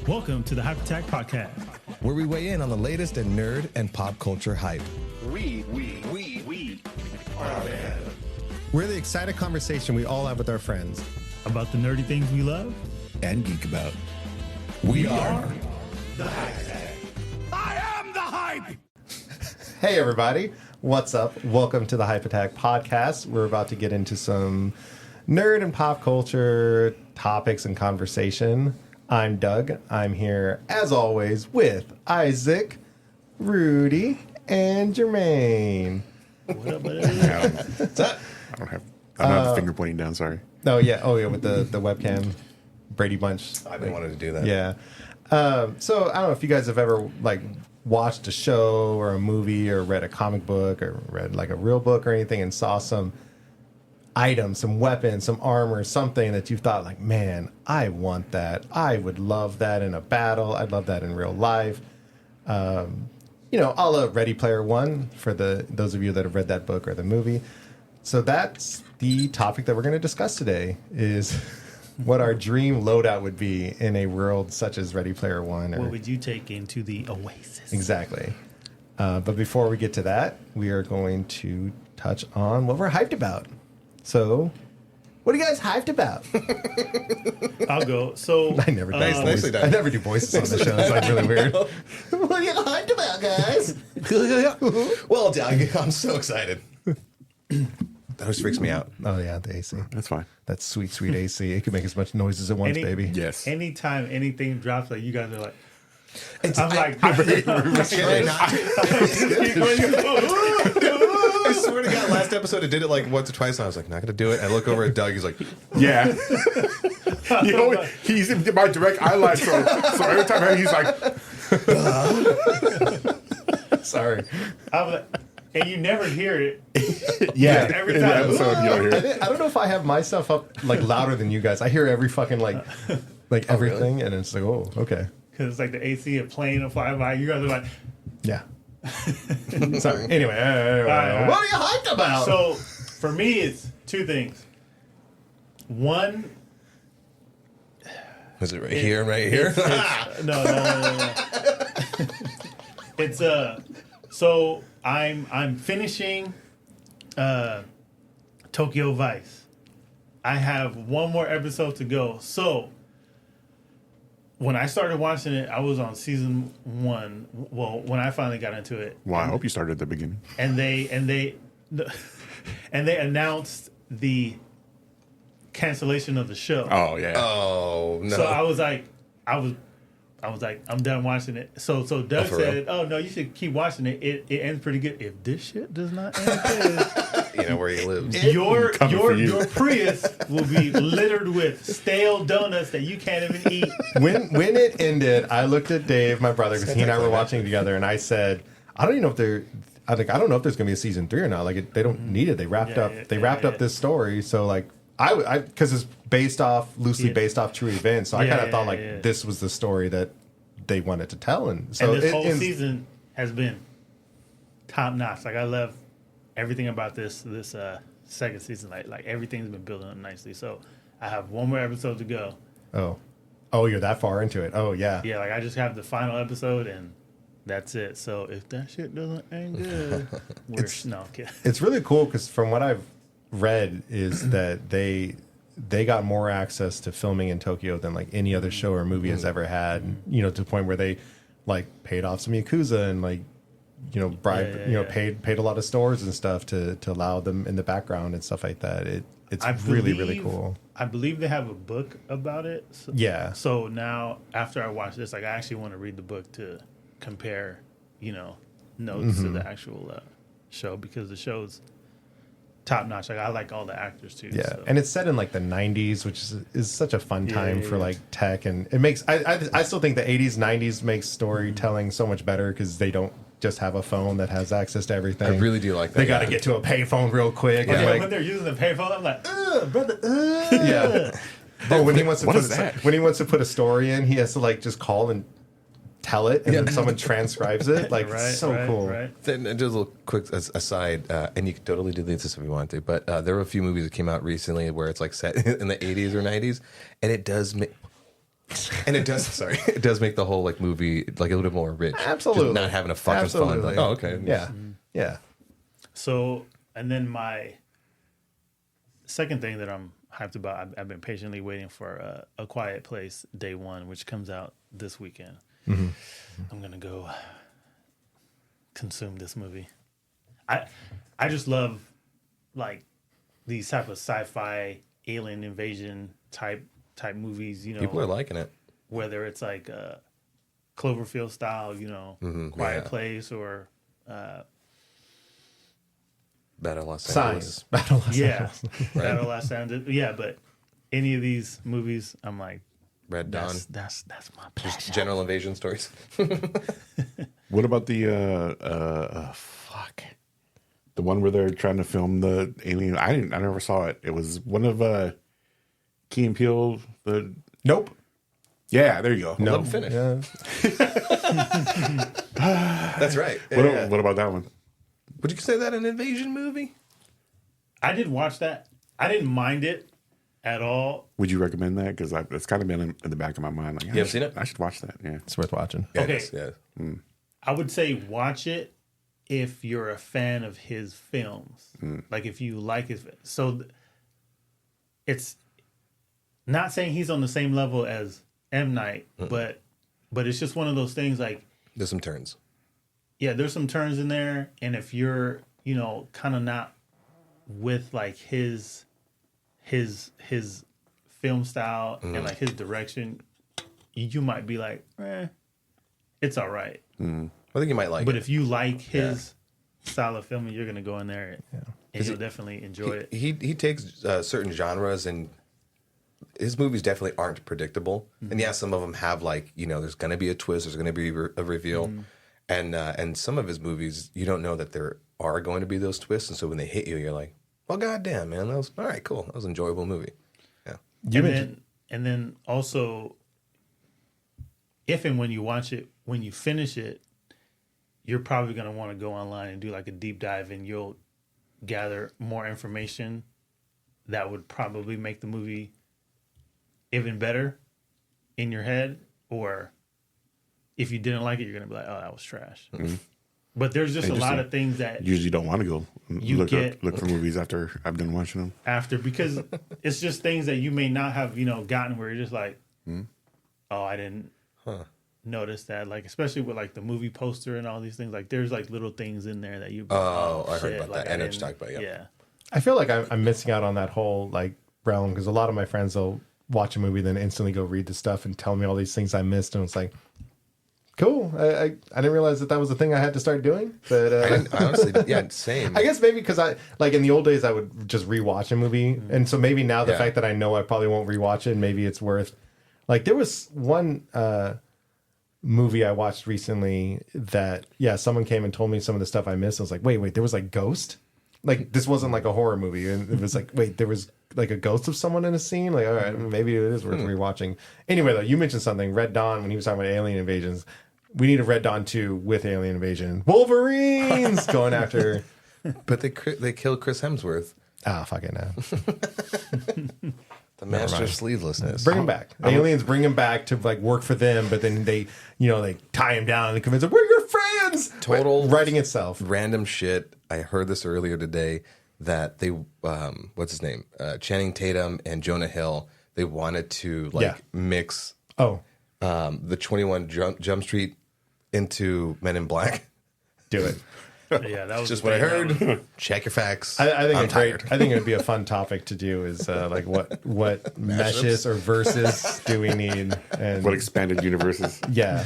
Welcome to the Hype Attack Podcast, where we weigh in on the latest in nerd and pop culture hype. We are man. We're the excited conversation we all have with our friends. about the nerdy things we love. And geek about. We are the Hype Attack. I am the hype! Hey everybody, what's up? Welcome to the Hype Attack Podcast. We're about to get into some nerd and pop culture topics and conversation. I'm Doug. I'm here, as always, with Isaac, Rudy, and Jermaine. What up, buddy? I don't have finger pointing down, sorry. Oh yeah, with the webcam, Brady Bunch. I've been wanting to do that. Yeah. So I don't know if you guys have ever watched a show or a movie or read a comic book or read a real book or anything and saw some items, some weapons, some armor, something that you thought man, I want that. I would love that in a battle. I'd love that in real life. A la Ready Player One for those of you that have read that book or the movie. So that's the topic that we're going to discuss today is what our dream loadout would be in a world such as Ready Player One. What would you take into the Oasis? Exactly. But before we get to that, we are going to touch on what we're hyped about. So, what are you guys hyped about? I'll go. So I never do nicely done. I never do voices on the show. It's really weird. What are you hyped about, guys? Well, Doug, I'm so excited. That always freaks me out. Oh yeah, the AC. That's fine. That sweet, sweet AC. It can make as much noise as it wants, baby. Yes. Anytime anything drops, you guys are like, I swear to God, last episode I did it once or twice, and I was not going to do it. I look over at Doug, he's like, Yeah. He's in my direct eye line, so every time he's like, Sorry. I'm like, and you never hear it. Yeah. Every in the time. episode, you don't hear it. I don't know if I have myself up louder than you guys. I hear every fucking everything, and it's oh, okay. Because it's the AC, a plane, a flying by. You guys are like, Yeah. Sorry. Anyway, right. what are you hyped about? So for me, it's two things. One, was it right here and right here? no. It's so I'm finishing Tokyo Vice. I have one more episode to go. So when I started watching it, I was on season 1. Well, when I finally got into it. Well, I hope you started at the beginning. And they announced the cancellation of the show. Oh, yeah. Oh, no. So I was like, I'm done watching it. So Doug said, real? "Oh no, you should keep watching it. It ends pretty good. If this shit does not end good, You know where he lives. your you. Prius will be littered with stale donuts that you can't even eat." when it ended, I looked at Dave, my brother, because he and I were watching together, and I said, I don't even know if I don't know if there's going to be a season 3 or not. They don't need it. They wrapped up this story. So I because it's loosely based off true events. So I kind of thought this was the story that they wanted to tell. And so this whole season has been top notch. I love everything about this second season. Like everything's been building up nicely. So I have one more episode to go. Oh, you're that far into it. Oh yeah. Yeah, I just have the final episode and that's it. So if that shit doesn't end good, no, I'm kidding. It's really cool because from what I've read is that they got more access to filming in Tokyo than any other show or movie has ever had. To the point where they paid off some yakuza and paid a lot of stores and stuff to allow them in the background and stuff like that. It's really cool. I believe they have a book about it. So, yeah. So now after I watch this, I actually want to read the book to compare, notes to the actual show because the show's top notch. I like all the actors too. Yeah, so. and it's set in the 90s, which is such a fun time for tech, and it makes I still think the 80s 90s makes storytelling so much better because they don't just have a phone that has access to everything. I really do like that. They got to get to a payphone real quick. Yeah, and when they're using the payphone, I'm like, brother. Yeah. Oh, when he wants to What is that? put a story in, he has to just call and tell it, and then someone transcribes it. Cool. Right. Then just a little quick aside, and you can totally do this if you want to, but there were a few movies that came out recently where it's set in the 80s or 90s, and it does make And it does. Sorry, it does make the whole like movie like a little bit more rich. Absolutely. Just not having a fucking Absolutely. fun. Like, oh, okay. Yeah. Yeah. So, and then my second thing that I'm hyped about, I've been patiently waiting for A Quiet Place Day One, which comes out this weekend. Mm-hmm. I'm gonna go consume this movie. I just love like these type of sci-fi alien invasion type movies. You know, People are liking it. whether it's like Cloverfield style, you know, Quiet yeah. Place or. Battle of Los Science. Angeles. Battle of Yeah, Battle Last Stand. Yeah, but any of these movies, I'm like, Red Dawn. that's my passion. General invasion stories. What about the fuck? The one where they're trying to film the alien. I never saw it. It was one of Key and Peele. Nope. Yeah, there you go. Let them finish. Yeah. That's right. What about that one? Would you consider that an invasion movie? I did watch that. I didn't mind it at all. Would you recommend that? Because it's kind of been in the back of my mind. Like, You haven't seen it? I should watch that. Yeah. It's worth watching. Yeah, Okay. it is, yeah. I would say watch it if you're a fan of his films. Like if you like his. So it's not saying he's on the same level as M. Night, but it's just one of those things like. There's some turns. Yeah, there's some turns in there, and if you're, you know, kind of not with like his film style and like his direction, you might be like, it's all right. I think you might like But it. if you like his style of filming, you're gonna go in there and you'll definitely enjoy it. He takes certain genres, and his movies definitely aren't predictable. And yeah, some of them have like, you know, there's going to be a twist, there's going to be a reveal. And some of his movies, you don't know that there are going to be those twists. And so when they hit you, you're like, well, goddamn, man, that was all right, cool. That was an enjoyable movie. Yeah. And then also, if and when you watch it, when you finish it, you're probably going to want to go online and do like a deep dive, and you'll gather more information that would probably make the movie even better in your head. Or if you didn't like it, you're going to be like, oh, that was trash. But there's just a lot of things that Usually don't want to go You look for movies after I'm done watching them. after, because it's just things that you may not have, you know, gotten, where you're just like, oh, I didn't notice that. Like, especially with like the movie poster and all these things, like there's like little things in there that you, I heard shit, about like, that. I know what didn't- you're talking about, yeah. I feel like I'm missing out on that whole like realm, because a lot of my friends will watch a movie, then instantly go read the stuff and tell me all these things I missed, and it's like, cool. I didn't realize that was a thing I had to start doing. But I honestly, yeah, same. I guess maybe because I like in the old days I would just rewatch a movie, and so maybe now the fact that I know I probably won't rewatch it, maybe it's worth. Like there was one movie I watched recently that someone came and told me some of the stuff I missed. I was like, wait, there was like Ghost. Like this wasn't like a horror movie, and it was like, wait, there was like a ghost of someone in a scene. Like, all right, maybe it is worth rewatching. Anyway, though, you mentioned something, Red Dawn, when he was talking about alien invasions. We need a Red Dawn 2 with alien invasion. Wolverines going after. But they killed Chris Hemsworth, Ah, fuck it now. the master of sleevelessness. Bring him back. Aliens bring him back to like work for them, but then they tie him down and they convince him, we're your friends. Total writing itself. Random shit. I heard this earlier today that they, what's his name? Channing Tatum and Jonah Hill, they wanted to mix the 21 Jump Street into Men in Black. Do it. Yeah, that was Just what I heard. Check your facts. I think I'm it's great. tired. I think it would be a fun topic to do is like what meshes or verses do we need? And What expanded universes? yeah.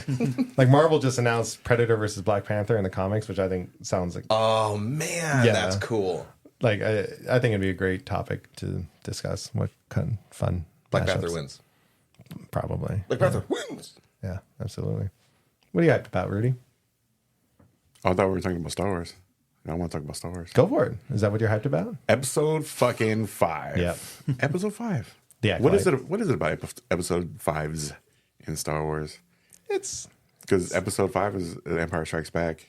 Like Marvel just announced Predator versus Black Panther in the comics, which I think sounds like Oh man, Yeah. that's cool. like I think it'd be a great topic to discuss. What kind of fun Black mashups. Panther wins. Probably. Black Panther wins. Yeah, absolutely. What are you hyped about, Rudy? Oh, I thought we were talking about Star Wars. I want to talk about Star Wars. Go for it. Is that what you're hyped about? Episode fucking 5. Yep. Episode 5. The What is Acolyte. it? What is it about episode 5s in Star Wars? It's Because episode 5 is Empire Strikes Back.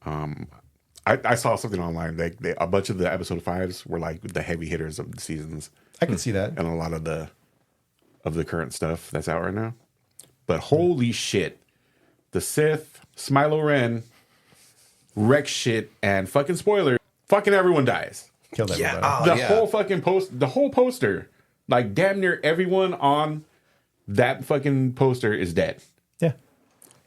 I saw something online. A bunch of the episode 5s were like the heavy hitters of the seasons, I can see that. and a lot of the of the current stuff that's out right now. But holy shit, the Sith, Smilo Ren, wreck shit, and fucking spoiler, fucking everyone dies. Killed everybody. The whole poster, like damn near everyone on that fucking poster is dead. Yeah.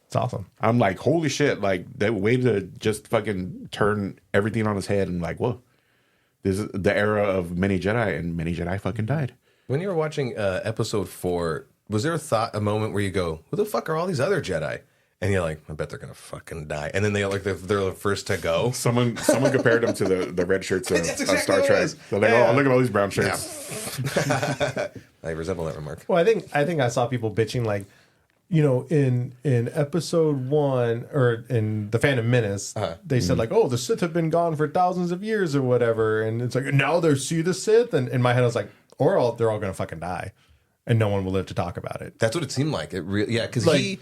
It's awesome. I'm like, holy shit, like that way to just fucking turn everything on its head and like, whoa, this is the era of many Jedi, and many Jedi fucking died. When you were watching episode 4, was there a moment where you go, who the fuck are all these other Jedi? And you're like, I bet they're gonna fucking die. And then they're the first to go. Someone compared them to the red shirts of exactly Star Trek. They're like, oh, look at all these brown shirts. Yeah. I resemble that remark. Well, I think I saw people bitching like, you know, in episode 1 or in the Phantom Menace, they said like, oh, the Sith have been gone for thousands of years or whatever, and it's like now they see the Sith, and in my head I was like, they're all gonna fucking die, and no one will live to talk about it. That's what it seemed like. It really, yeah, because Like- he,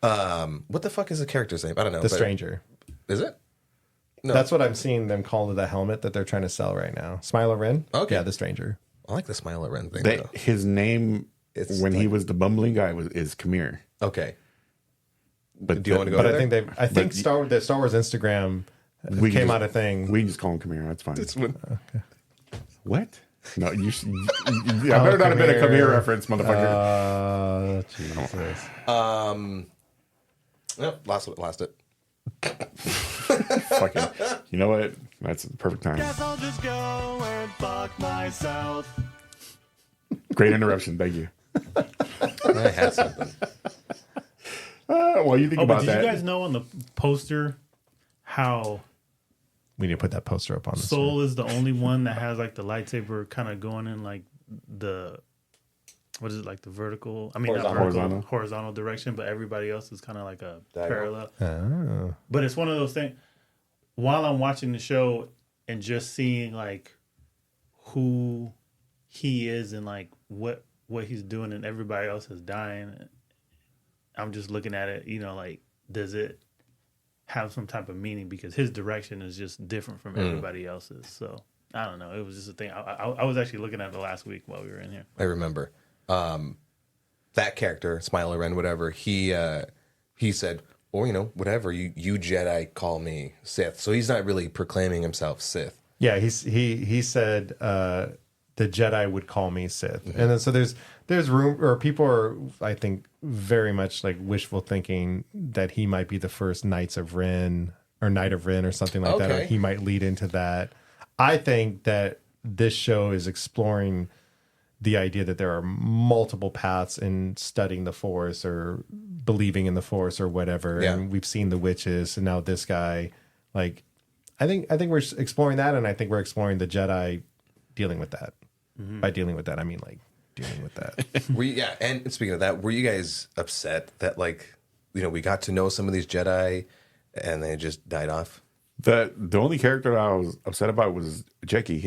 what the fuck is the character's name? I don't know. The Stranger. Is it? No, That's what I'm seeing them call the helmet that they're trying to sell right now. Smilo Ren. Okay. Yeah, the Stranger. I like the Smile Ren thing. Though. His name It's when he like- was the bumbling guy is Khmer. Okay. But Do you want to go? But there? I think the Star Wars Instagram came out a thing. We can just call him Khmer. That's fine. It's when- What? No, I better not have been a Khmer reference, motherfucker. Jesus. Nope, lost it. Fucking, you know what? That's the perfect time. Guess I'll just go and fuck myself. Great interruption. Thank you. I had something. While you think Oh, but about did that, you guys know on the poster how We need to put that poster up on the Soul is the only one that has like the lightsaber kind of going in like the what is it, like the vertical? I mean, not vertical, horizontal direction, but everybody else is kind of like a parallel. Oh. But it's one of those things. While I'm watching the show and just seeing like who he is and like what he's doing, and everybody else is dying, I'm just looking at it. You know, like does it have some type of meaning, because his direction is just different from everybody else's. So I don't know. It was just a thing. I was actually looking at it last week while we were in here. I remember that character, Smile Ren, whatever. He said, or you know, whatever you Jedi call me Sith. So he's not really proclaiming himself Sith. Yeah, he said the Jedi would call me Sith, and then so there's room, or people are, I think, very much like wishful thinking that he might be the first Knights of Ren or Knight of Ren or something like that, or Okay. he might lead into that. I think that this show is exploring the idea that there are multiple paths in studying the Force or believing in the Force or whatever. Yeah. And we've seen the witches, and now this guy, like, I think we're exploring that, and I think we're exploring the Jedi dealing with that. By dealing with that, I mean like dealing with that. And speaking of that, were you guys upset that, like, you know, we got to know some of these Jedi and they just died off? the only character that I was upset about was Jackie,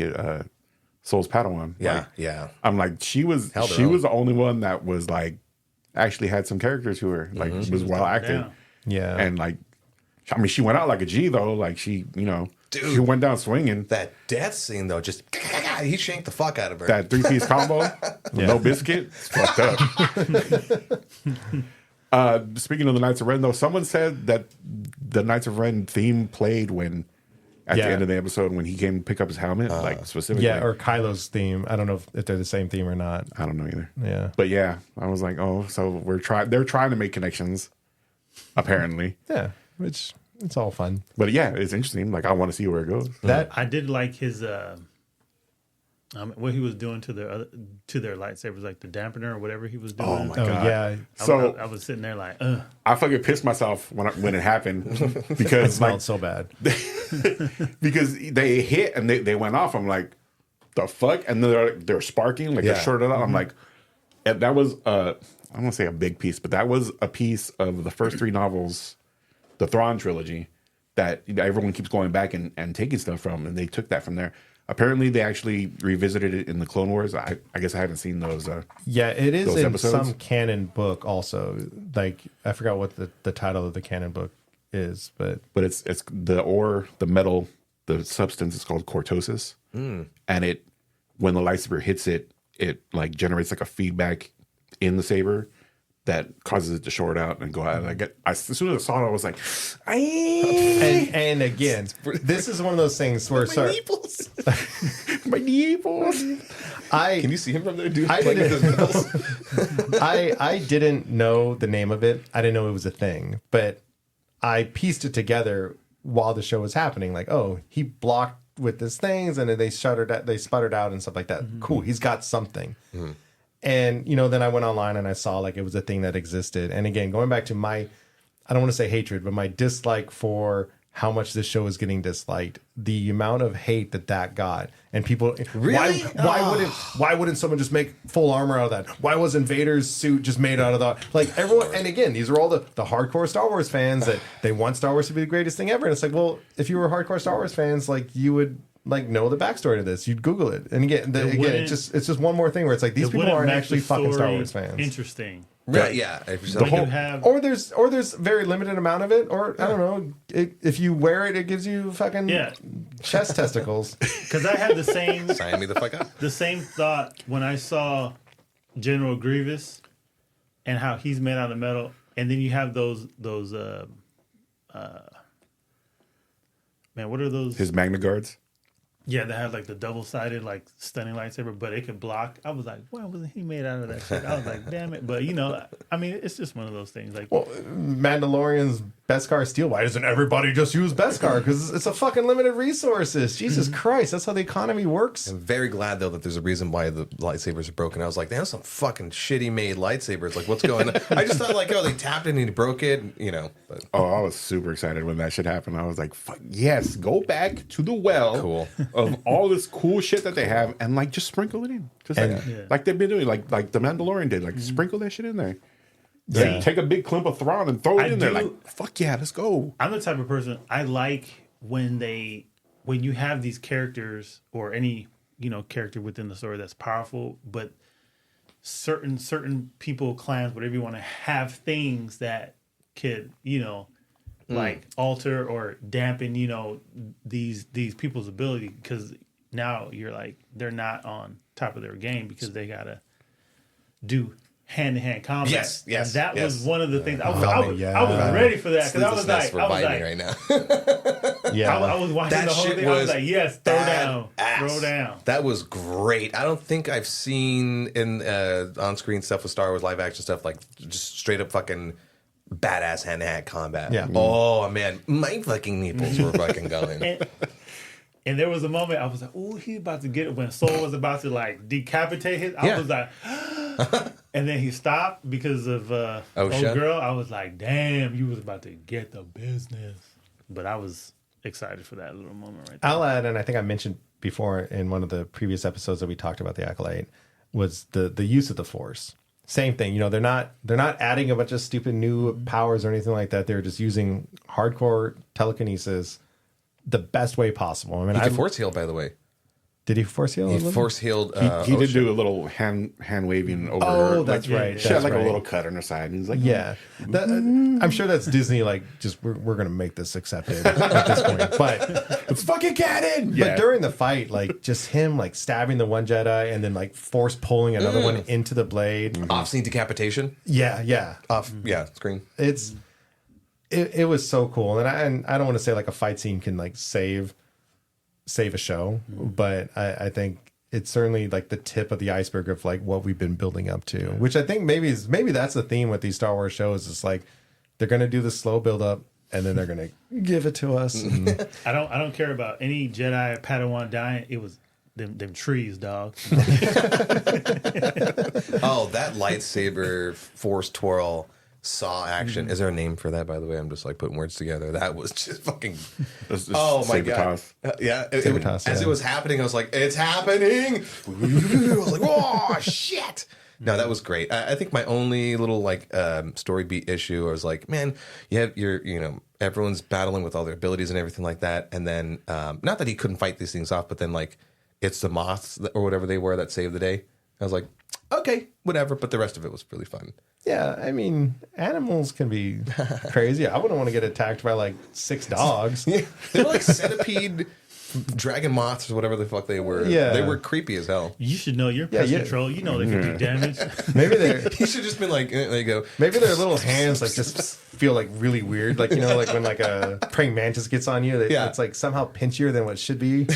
Soul's Padawan. Like, Yeah. I'm like, she was Held her own. the only one that was like actually had some characters who were like was well acted. down. Yeah. And like, I mean, she went out like a G though. Like she, you know, Dude. she went down swinging. That death scene though, just he shanked the fuck out of her. That 3-piece combo, with no biscuit, it's fucked up. Speaking of the Knights of Ren, though, someone said that the Knights of Ren theme played when at the end of the episode when he came to pick up his helmet, like specifically. Yeah, or Kylo's theme. I don't know if they're the same theme or not. I don't know either. Yeah. But yeah, I was like, oh, so they're trying to make connections, apparently. Yeah, which it's all fun. But yeah, it's interesting. Like I want to see where it goes. That I did like his what he was doing to their lightsabers, like the dampener or whatever he was doing. Oh my oh god. yeah, So I was sitting there like, I fucking pissed myself when it happened it because smelled like so bad. because they hit and they went off. I'm like, the fuck, and they're sparking like they're shorted out. I'm like, and that was I don't want to say a big piece, but that was a piece of the first 3 novels, the Thrawn trilogy, that everyone keeps going back and taking stuff from, and they took that from there. Apparently, they actually revisited it in the Clone Wars. I guess I haven't seen those. Yeah, it is those in episodes? some canon book also. Like I forgot what the title of the canon book is, but But it's the ore, the metal, the substance is called cortosis, and it when the lightsaber hits it, it like generates like a feedback in the saber that causes it to short out and go out. As soon as I saw it, I was like, and again, this is one of those things where my nipples. Can you see him from there, dude? I Playing with his nipples? I didn't know the name of it. I didn't know it was a thing, but I pieced it together while the show was happening. Like, oh, he blocked with his things, and then they sputtered out and stuff like that. Cool, he's got something. And then I went online and I saw like it was a thing that existed. And again, going back to my, I don't want to say hatred, but my dislike for how much this show is getting disliked, the amount of hate that got, and people really why wouldn't someone just make full armor out of that? Why wasn't Vader's suit just made out of that? Like everyone, and again, these are all the hardcore Star Wars fans that they want Star Wars to be the greatest thing ever. And it's like, well, if you were hardcore Star Wars fans, like you would like know the backstory to this. You'd Google it, and again, it's just one more thing where it's like these people aren't actually fucking Star Wars fans. Interesting. Right? Yeah. Or there's very limited amount of it, or I don't know. If you wear it, it gives you fucking chest testicles. Because I had the same sign me the fuck up. The same thought when I saw General Grievous and how he's made out of metal, and then you have those man, what are those? His Magna Guards. Yeah, they had like the double-sided, like stunning lightsaber, but it could block. I was like, why wasn't he made out of that shit? I was like, damn it. But I mean, it's just one of those things. Like, well, Mandalorian's Beskar steel. Why doesn't everybody just use Beskar? Because it's a fucking limited resources. Jesus Christ, that's how the economy works. I'm very glad though that there's a reason why the lightsabers are broken. I was like, there's some fucking shitty made lightsabers. Like, what's going on? I just thought like, oh, they tapped it and he broke it. But I was super excited when that shit happened. I was like, fuck yes, go back to the well of all this cool shit that they have and like just sprinkle it in, just like they've been doing, like the Mandalorian did, like sprinkle that shit in there. Yeah. Take a big clump of Thrawn and throw it in there. Like, fuck yeah, let's go. I'm the type of person I like when you have these characters or any character within the story that's powerful, but certain people, clans, whatever you want to have things that could like alter or dampen these people's ability, because now you're like they're not on top of their game because they gotta do hand-to-hand combat. Yes. And that was one of the things I was ready for that, because I was like right now. I was watching the whole thing. I was like, yes, throw down. That was great. I don't think I've seen in on-screen stuff with Star Wars live action stuff like just straight up fucking badass hand-to-hand combat. Yeah. Oh man, my fucking nipples were fucking going. And there was a moment I was like, "Oh, he's about to get it." When Soul was about to like decapitate him, I was like, and then he stopped because of old girl. I was like, "Damn, you was about to get the business." But I was excited for that little moment right there. I'll add, and I think I mentioned before in one of the previous episodes that we talked about the Acolyte, was the use of the Force. Same thing, they're not adding a bunch of stupid new powers or anything like that. They're just using hardcore telekinesis the best way possible. I mean, he could force heal, by the way. Did he force heal? He force healed. He did do a little hand waving over. Oh, that's right. She had like a little cut on her side, and he's like, I'm sure that's Disney. Like, just we're gonna make this accepted at this point, but it's fucking canon. But during the fight, like just him like stabbing the one Jedi and then like force pulling another one into the blade. Off-scene decapitation. Yeah. Off. Yeah, screen. It was so cool, and I don't want to say like a fight scene can like save a show, but I think it's certainly like the tip of the iceberg of like what we've been building up to, which I think maybe that's the theme with these Star Wars shows. It's like they're gonna do the slow build up and then they're gonna give it to us. I don't care about any Jedi Padawan dying. It was them trees, dog. Oh, that lightsaber force twirl saw action. Is there a name for that, by the way? I'm just like putting words together. That was just fucking oh my god. As it was happening, I was like, it's happening. I was like, oh shit. No, that was great. I think my only little like story beat issue, I was like, man, everyone's battling with all their abilities and everything like that, and then not that he couldn't fight these things off, but then like it's the moths or whatever they were that saved the day. I was like, okay, whatever, but the rest of it was really fun. Yeah, I mean, animals can be crazy. I wouldn't want to get attacked by like 6 dogs. They're like centipede dragon moths or whatever the fuck they were. Yeah. They were creepy as hell. You should know your pest control. You know they can do damage. Maybe they're He should just been like, there you go. maybe their little hands like just feel like really weird. Like, you know, like when like a praying mantis gets on you, Yeah. it's like somehow pinchier than what it should be.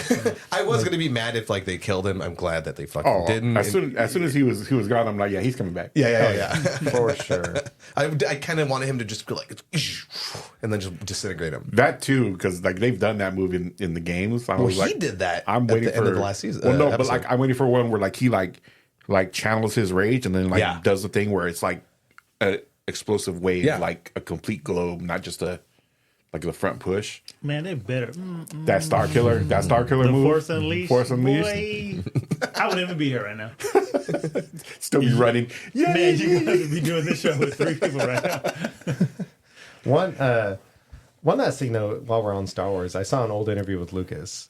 I was gonna be mad if like they killed him. I'm glad that they fucking didn't. As soon as he was gone, I'm like, yeah, he's coming back. Yeah. For sure. I kind of wanted him to just go like, and then just disintegrate him. That too, because like they've done that movie in the games. I was he like, did that. I'm at waiting the for end of the last season. Well, no, but episode. like I'm waiting for one where like he like channels his rage and then like does the thing where it's like a explosive wave, like a complete globe, not just a like the front push. Man, they better. That Star Killer The move. Force Unleashed. Force Unleashed. Boy, I wouldn't even be here right now. Still be running. Yeah, Man, you guys would be doing this show with 3 people right now. One last thing though, while we're on Star Wars, I saw an old interview with Lucas,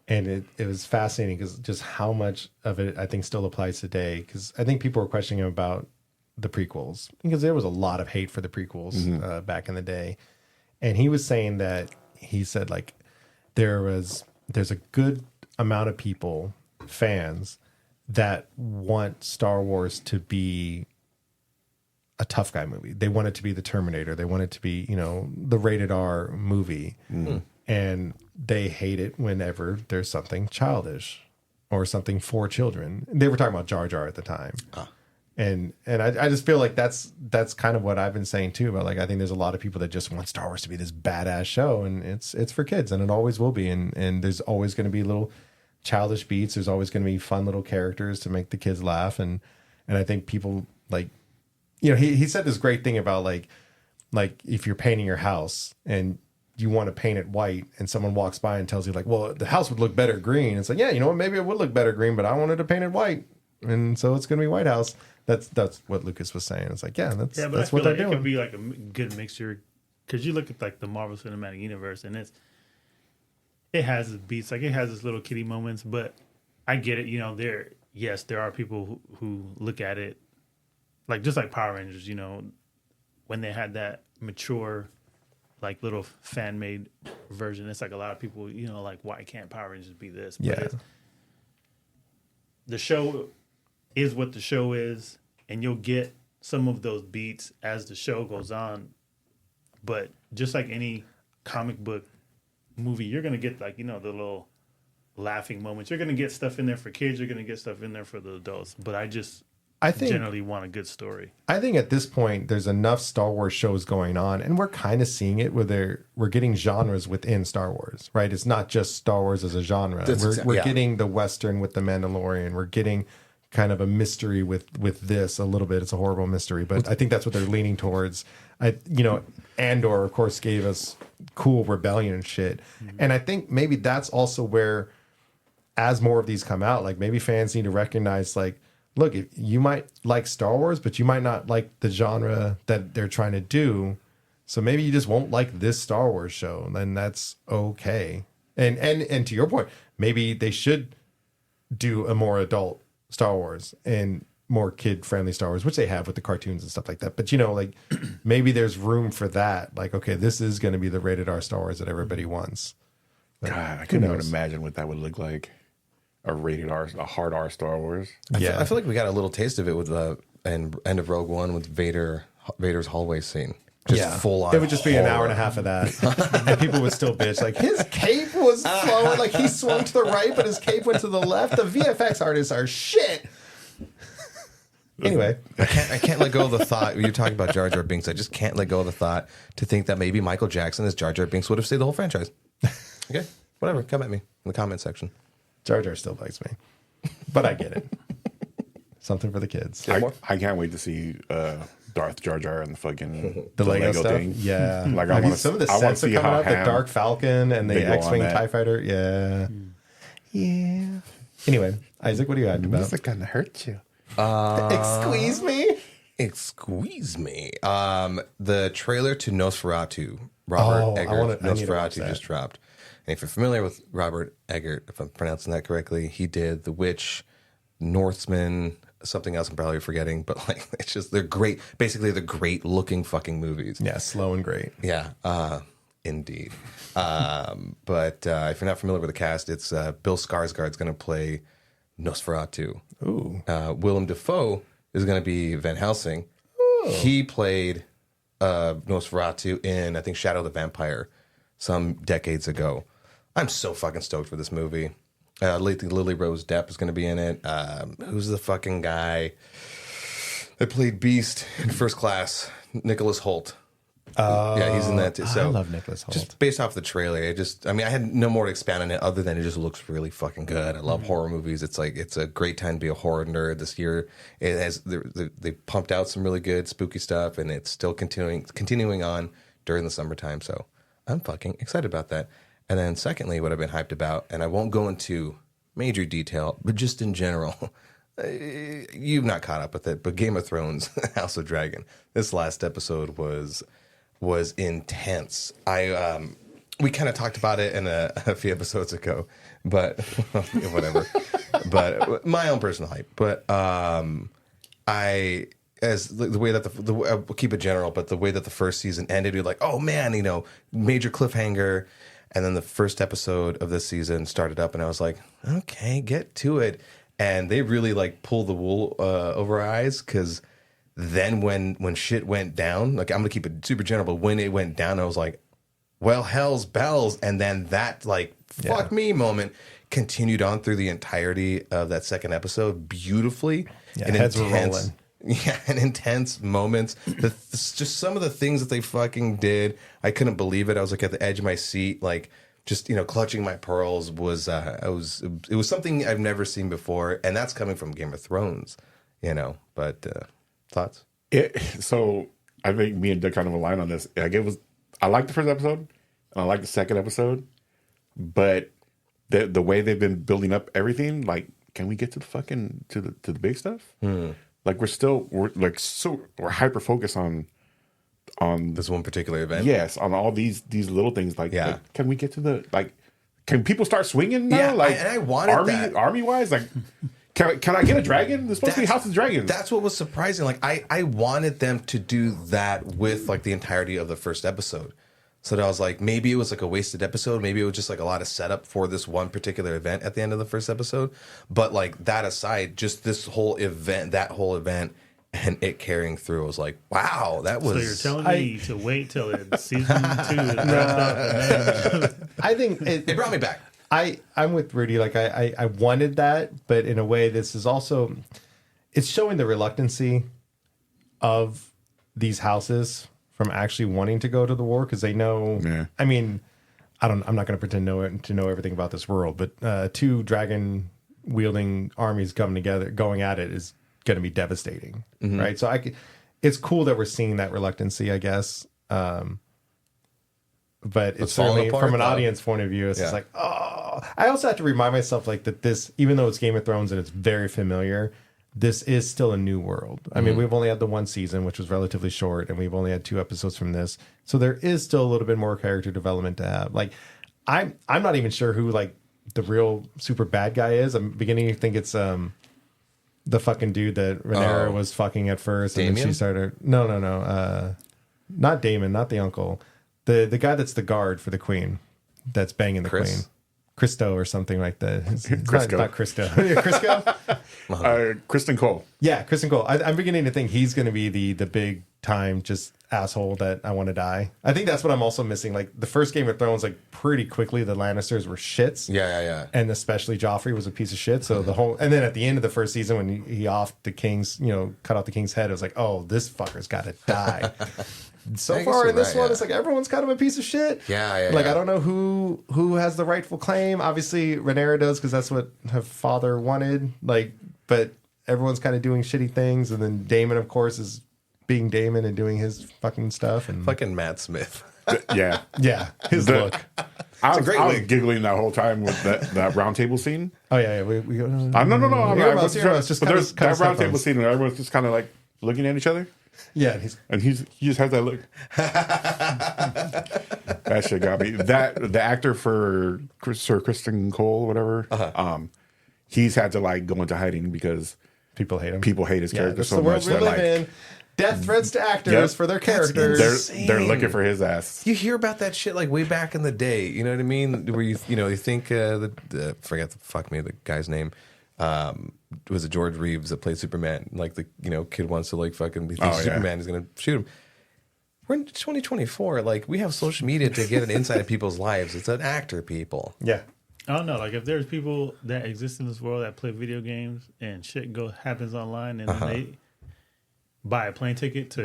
and it was fascinating because just how much of it I think still applies today. Because I think people were questioning him about the prequels because there was a lot of hate for the prequels back in the day, and he was saying that he said like there's a good amount of people, fans, that want Star Wars to be a tough guy movie. They want it to be the Terminator. They want it to be, you know, the rated R movie. And they hate it whenever there's something childish or something for children. They were talking about Jar Jar at the time. And I just feel like that's kind of what I've been saying too, about like I think there's a lot of people that just want Star Wars to be this badass show, and it's for kids, and it always will be, and there's always going to be little childish beats. There's always going to be fun little characters to make the kids laugh, and I think people like, you know, he said this great thing about like if you're painting your house and you want to paint it white and someone walks by and tells you like, well, the house would look better green. It's like, yeah, you know what, maybe it would look better green, but I wanted to paint it white, and so it's going to be White House. That's what Lucas was saying. It's like, yeah, that's I what feel they're like doing. it could be like a good mixture, because you look at like the Marvel Cinematic Universe, and it has its beats, like it has its little kiddie moments, but I get it. You know, there are people who look at it like just like Power Rangers. You know, when they had that mature, like little fan made version, it's like a lot of people, you know, like why can't Power Rangers be this? But the show is what the show is, and you'll get some of those beats as the show goes on. But just like any comic book movie, you're going to get like, you know, the little laughing moments. You're going to get stuff in there for kids. You're going to get stuff in there for the adults. But I think generally want a good story. I think at this point, there's enough Star Wars shows going on, and we're kind of seeing it where we're getting genres within Star Wars, right? It's not just Star Wars as a genre. We're getting the Western with The Mandalorian. We're getting kind of a mystery with this a little bit. It's a horrible mystery, but I think that's what they're leaning towards. Andor, of course, gave us cool rebellion and shit. And I think maybe that's also where, as more of these come out, like maybe fans need to recognize, like, look, you might like Star Wars, but you might not like the genre that they're trying to do. So maybe you just won't like this Star Wars show, and then that's okay. And to your point, maybe they should do a more adult Star Wars and more kid-friendly Star Wars, which they have with the cartoons and stuff like that. But, you know, like maybe there's room for that. Like, okay, this is going to be the rated R Star Wars that everybody wants. Like, God, I couldn't even imagine what that would look like. A rated R, a hard R Star Wars. I feel like we got a little taste of it with the end of Rogue One with Vader's hallway scene. Just full on. It would just be an hour and a half of that. And people would still bitch. Like, his cape was flowing. Like, he swung to the right, but his cape went to the left. The VFX artists are shit. Anyway. I can't let go of the thought. You're talking about Jar Jar Binks. I just can't let go of the thought to think that maybe Michael Jackson as Jar Jar Binks would have saved the whole franchise. Okay, whatever. Come at me in the comment section. Jar Jar still bugs me. But I get it. Something for the kids. I can't wait to see Darth Jar Jar and the fucking The Lego stuff. thing. Yeah. Like I mean, some of the sets are coming out. The Dark Falcon and the X-Wing TIE Fighter. Yeah. Yeah. Anyway, Isaac, what are you at about? This kind of hurt you. Squeeze me. Excuse me. The trailer to Nosferatu, Robert Eggert. Nosferatu just dropped. And if you're familiar with Robert Eggert, if I'm pronouncing that correctly, he did The Witch, Northman, something else I'm probably forgetting, but like they're great. Basically, they're great looking fucking movies. Yeah, slow and great. Yeah. Indeed. But if you're not familiar with the cast, it's Bill Skarsgård's going to play Nosferatu. Ooh. Willem Dafoe is going to be Van Helsing. Ooh. He played Nosferatu in, I think, Shadow the Vampire some decades ago. I'm so fucking stoked for this movie. Lily Rose Depp is going to be in it. Who's the fucking guy that played Beast in First Class? Nicholas Hoult. Yeah, he's in that too. So I love Nicholas Hoult. Just based off the trailer, I had no more to expand on it other than it just looks really fucking good. I love horror movies. It's a great time to be a horror nerd this year. It has they pumped out some really good spooky stuff, and it's still continuing on during the summertime. So I'm fucking excited about that. And then secondly, what I've been hyped about, and I won't go into major detail, but just in general, you've not caught up with it, but Game of Thrones, House of Dragon. This last episode was intense. We kind of talked about it in a few episodes ago, but whatever. But my own personal hype. But as the way that I'll keep it general, but the way that the first season ended, you're like, oh man, major cliffhanger. And then the first episode of this season started up, and I was like, okay, get to it. And they really pulled the wool over our eyes, because then when shit went down, I'm gonna keep it super general, but when it went down, I was like, well, hell's bells. And then that fuck me moment continued on through the entirety of that second episode beautifully. Yeah, heads were rolling. Yeah, and intense moments. Just some of the things that they fucking did, I couldn't believe it. I was at the edge of my seat, just clutching my pearls. It was something I've never seen before, and that's coming from Game of Thrones, But thoughts? So I think me and Doug kind of align on this. I liked the first episode, and I liked the second episode, but the way they've been building up everything, can we get to the big stuff? We're hyper focused on this one particular event. Yes, on all these little things. Can we get to can people start swinging now? Yeah, and I wanted that. Army wise, can I get a dragon? There's supposed to be House of Dragons. That's what was surprising. I wanted them to do that with the entirety of the first episode. So that I was maybe it was a wasted episode. Maybe it was just a lot of setup for this one particular event at the end of the first episode. But that aside, just this whole event, and it carrying through, I was like, wow, that was. So you're telling me to wait till season 2 is wrapped up, and then I think it brought me back. I'm with Rudy. I wanted that, but in a way, this is also, it's showing the reluctancy of these houses from actually wanting to go to the war, because they know. Yeah. I mean, I'm not going to pretend to know everything about this world, but 2 dragon wielding armies coming together, going at it, is going to be devastating, right? So it's cool that we're seeing that reluctancy, I guess. But it's certainly from an audience point of view, it's just oh. I also have to remind myself that this, even though it's Game of Thrones and it's very familiar, this is still a new world. I mean, we've only had the 1 season, which was relatively short, and we've only had 2 episodes from this. So there is still a little bit more character development to have. I'm not even sure who the real super bad guy is. I'm beginning to think it's the fucking dude that Rhaenyra was fucking at first, and then she started. No, not Damon, not the uncle, the guy that's the guard for the queen, that's banging the queen. Christo or something like that. Not Christo. Crisco? Kristen Cole. Yeah, Kristen Cole. I'm beginning to think he's going to be the big time just asshole that I want to die. I think that's what I'm also missing. The first Game of Thrones, pretty quickly the Lannisters were shits. Yeah. And especially Joffrey was a piece of shit. So and then at the end of the first season when he offed the king's, cut off the king's head, it was oh, this fucker's got to die. So far in this one, it's everyone's kind of a piece of shit. Yeah. I don't know who has the rightful claim. Obviously, Rhaenyra does, because that's what her father wanted. But everyone's kind of doing shitty things, and then Daemon, of course, is being Daemon and doing his fucking stuff. And fucking Matt Smith. Yeah. His look. I was giggling that whole time with that round table scene. Oh yeah. We go. No. Just that round table scene where everyone's just kind of looking at each other. Yeah, he just has that look. That shit got me. The actor for Sir Kristen Cole, whatever, he's had to go into hiding because people hate him. People hate his character so much. That death threats to actors for their characters. They're looking for his ass. You hear about that shit like way back in the day. You know what I mean? Where you think forget the guy's name. Was it George Reeves that played Superman? Like the kid wants to like fucking be Superman. He's gonna shoot him. We're in 2024. Like we have social media to get an insight of people's lives. It's an actor, people. Yeah. I don't know. Like if there's people that exist in this world that play video games and shit happens online and then they buy a plane ticket to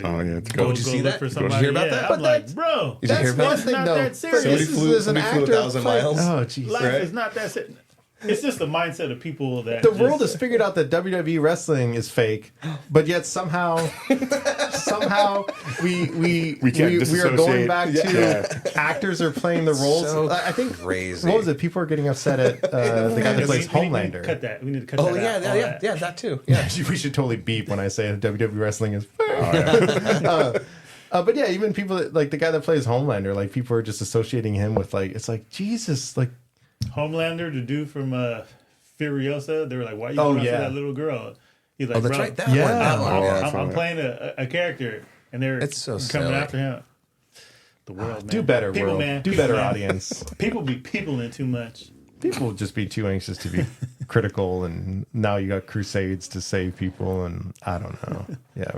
go did you see look that? for Did you somebody. hear about that? I'm like, bro, Did you hear about that's not that serious. Somebody flew 1,000 miles. Oh, jeez. Life is not that serious. It's just the mindset of people that The world has figured out that WWE wrestling is fake, but yet somehow we are going back to actors are playing the roles. So I think crazy. What was it? People are getting upset at the guy that plays Homelander. Cut that. We need to cut Oh that out. yeah, that too. Yeah. We should totally beep when I say WWE wrestling is fake. But yeah, even people that, like the guy that plays Homelander, like people are just associating him with like it's like Jesus, like Homelander, the dude from Furiosa. They were like, "Why are you going after that little girl?" He's like, That's "Bro, right. That one. That one. I'm playing a character, and they're coming silly. after him." The world, man. do better, people, world. man. Do People, better, man. audience. People be peopling too much. People just be too anxious to be critical, and now you got crusades to save people, and I don't know. Yeah.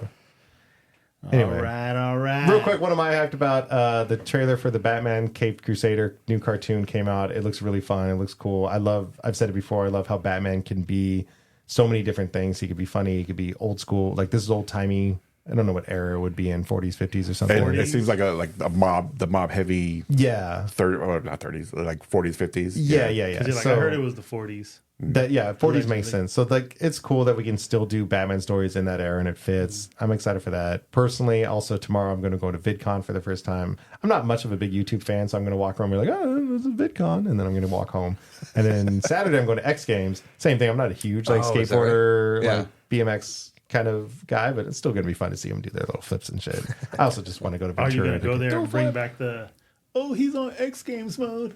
Anyway, All right. real quick, what am I hyped about? The trailer for the Batman Caped Crusader new cartoon came out. It looks really fun. It looks cool. I've said it before, I love how Batman can be so many different things. He could be funny. He could be old school. Like this is old timey. I don't know what era it would be in, 40s, 50s or something. It seems like the mob heavy. Yeah. Not 30s, like 40s, 50s. Yeah. Like, I heard it was the 40s. 40s makes sense. So like it's cool that we can still do Batman stories in that era and it fits. I'm excited for that. Personally, also tomorrow I'm going to go to VidCon for the first time. I'm not much of a big YouTube fan, so I'm going to walk around and be like, oh, this is VidCon, and then I'm going to walk home. And then Saturday I'm going to X Games. Same thing. I'm not a huge skateboarder, like BMX kind of guy, but it's still going to be fun to see them do their little flips and shit. I also just want to go to Ventura. Are you going to go there and bring back he's on X Games mode?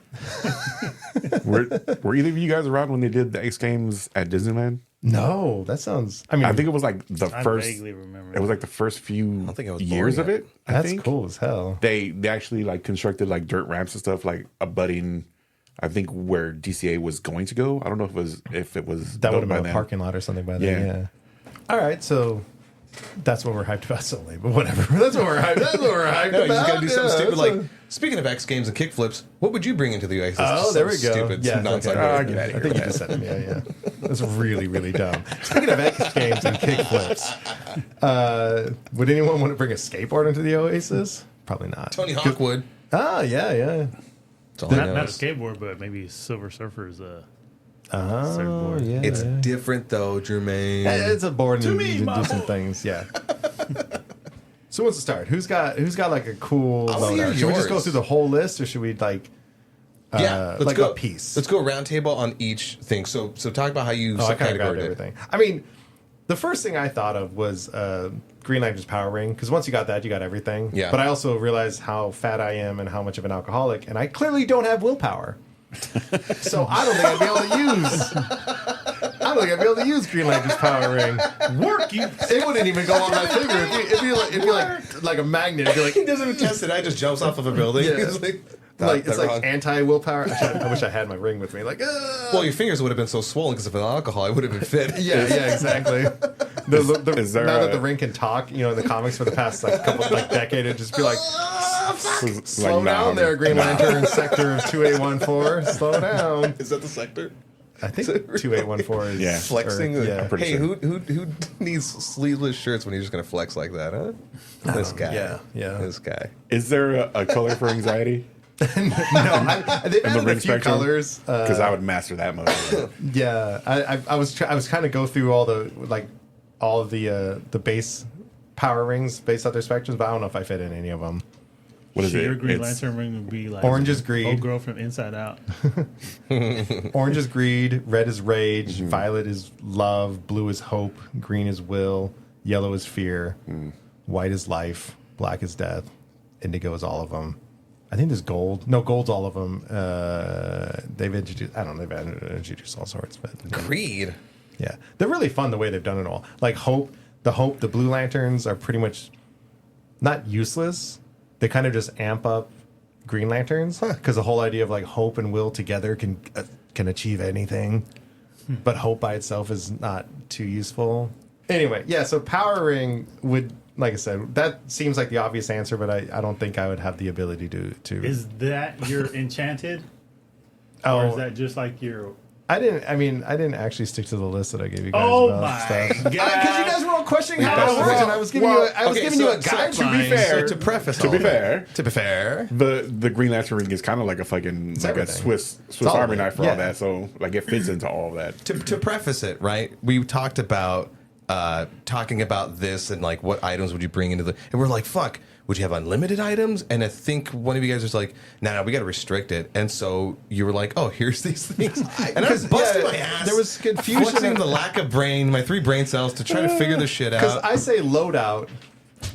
Were either of you guys around when they did the X Games at Disneyland? No, that sounds. I think it was like the first. I vaguely remember. It was like the first few was years of it. That's cool as hell. They actually like constructed like dirt ramps and stuff like abutting. I think where DCA was going to go. I don't know if it was that would have by been a then. parking lot or something by then. Yeah. All right, so that's what we're hyped about solely, but whatever. That's what we're hyped. That's what we're hyped No, you about. just gotta do something stupid like. Speaking of X Games and kickflips, what would you bring into the Oasis? Oh, there we go. Stupid Yeah, nonsense. okay. Get out of here. I think you just said it. Yeah. That's really, really dumb. Speaking of X Games and kickflips, would anyone want to bring a skateboard into the Oasis? Probably not. Tony Hawk would. Ah, yeah. That's all I not know. a skateboard, but maybe Silver Surfer's Oh, surfboard. yeah. It's different though, Jermaine. It's a board and me, you can my do some boy. things. Yeah. So what's the start? Who's got like a cool I'll hear loadout? Should we just go yours. through the whole list, or should we like Let's like go a piece? Let's go round table on each thing. So talk about how you I kind of grabbed subcategorized it. everything. I mean, the first thing I thought of was Green Lantern's power ring, because once you got that, you got everything. Yeah. But I also realized how fat I am and how much of an alcoholic, and I clearly don't have willpower. So I don't think I'd be able to use Green Lantern's power ring. Work you. It wouldn't even go on my finger. It'd be like a magnet. It'd be like, He doesn't even test it. I just jumps off of a building. Yeah. It's like, it's like anti-willpower. I wish I had my ring with me. Like, well, your fingers would have been so swollen because of the alcohol. It would have been fit. yeah, exactly. Is there now a- that the ring can talk, in the comics for the past decade, it'd just be like, slow down there, Green Lantern, sector of 2814. Slow down. Is that the sector? I think 2814 is Yeah. Flexing. yeah. pretty Hey, sure. who needs sleeveless shirts when you're just gonna flex like that, huh? This guy. yeah. This guy. Is there a color for anxiety? They've In the added a ring few spectrum? colors. Because I would master that mode. Yeah, I was kind of go through all of the base power rings based out their spectrums, but I don't know if I fit in any of them. What is Your it? Green It's- Lantern ring would be like Orange is greed. Old girl from Inside Out. Orange is greed, red is rage, Mm-hmm. violet is love, blue is hope, green is will, yellow is fear, white is life, black is death, indigo is all of them. I think there's gold. No, gold's all of them. They've introduced all sorts, but Creed. yeah, they're really fun the way they've done it all. Like hope, the Blue Lanterns are pretty much not useless. They kind of just amp up Green Lanterns because the whole idea of like hope and will together can achieve anything, but hope by itself is not too useful. Anyway, yeah. So Power Ring would, like I said, that seems like the obvious answer, but I don't think I would have the ability to. Is that your enchanted? Oh, Or is that just like your... I didn't actually stick to the list that I gave you guys Oh about my stuff. God. Because you guys were all questioning how it works, and I was giving you a guideline. to be fair, to preface, to be fair, the Green Lantern ring is kind of like a fucking like a everything. Swiss all Army of it. knife for Yeah. all that. So like it fits into all of that. to preface it, right? We talked about talking about this and like what items would you bring into the, and we're like, fuck, would you have unlimited items? And I think one of you guys was like, no, we got to restrict it. And so you were like, oh, here's these things. And I was busting my ass. There was confusion. Flexing the lack of brain, my 3 brain cells to try to figure this shit Because out. I say loadout,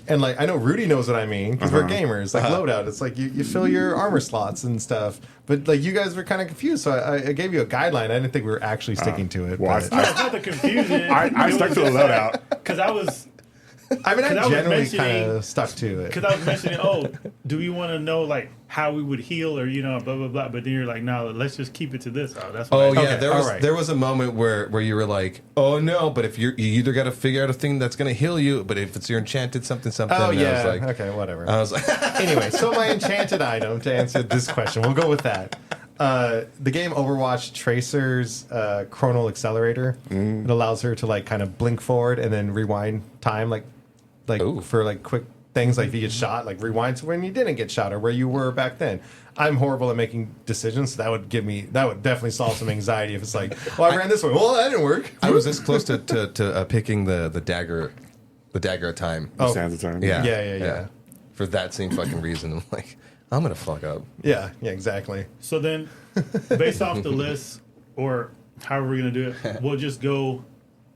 and like I know Rudy knows what I mean because we're gamers. Like loadout, it's like you fill your armor slots and stuff. But like you guys were kind of confused, so I gave you a guideline. I didn't think we were actually sticking to it. well, but- No, it's not the confusion. I stuck to the loadout. Because I was I mean, I 'cause I was generally mentioning- kind of stuck to it. Because I was mentioning, oh, do we want to know like how we would heal or blah blah blah? But then you're like, no, let's just keep it to this. Oh, that's what Oh I- yeah, Okay, all right. there was a moment where you were like, oh no, but if you either got to figure out a thing that's going to heal you, but if it's your enchanted something. Oh and I was yeah, like, okay, whatever. I was like, Anyway, so my enchanted item to answer this question, we'll go with that. The game Overwatch Tracer's chronal accelerator. It allows her to like kind of blink forward and then rewind time, like Ooh. for like quick things. Like if you get shot, like rewind to when you didn't get shot or where you were back then. I'm horrible at making decisions. So that would definitely solve some anxiety if it's like, well, I ran this way. Well, that didn't work. I was this close to picking the dagger at time. Oh. Sands of time. Yeah. Yeah. For that same fucking reason, I'm like, I'm gonna fuck up. Yeah, exactly. So then, based off the list or however we're gonna do it, we'll just go.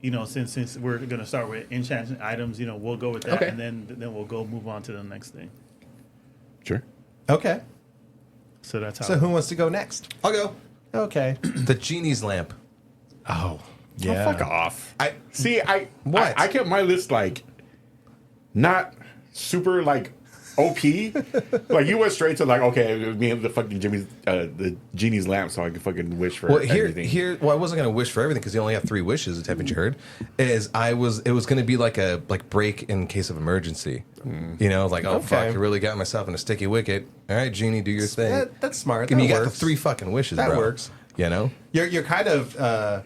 You know, since we're gonna start with enchanted items, you know, we'll go with that, Okay. and then we'll go move on to the next thing. Sure. Okay. So that's how. So who wants to go next? I'll go. Okay. The genie's lamp. Oh, Oh, yeah. fuck off. I I kept my list like not super like OP. Like you went straight to like, okay, me and the fucking the genie's lamp, so I can fucking wish for everything. Well, I wasn't gonna wish for everything because you only have 3 wishes. Haven't you heard? It was gonna be like a break in case of emergency. You know, like oh fuck, I really got myself in a sticky wicket. All right, genie, do your thing. That's smart. I mean, That you got the works. 3 fucking wishes. That bro. works. You know. You're kind of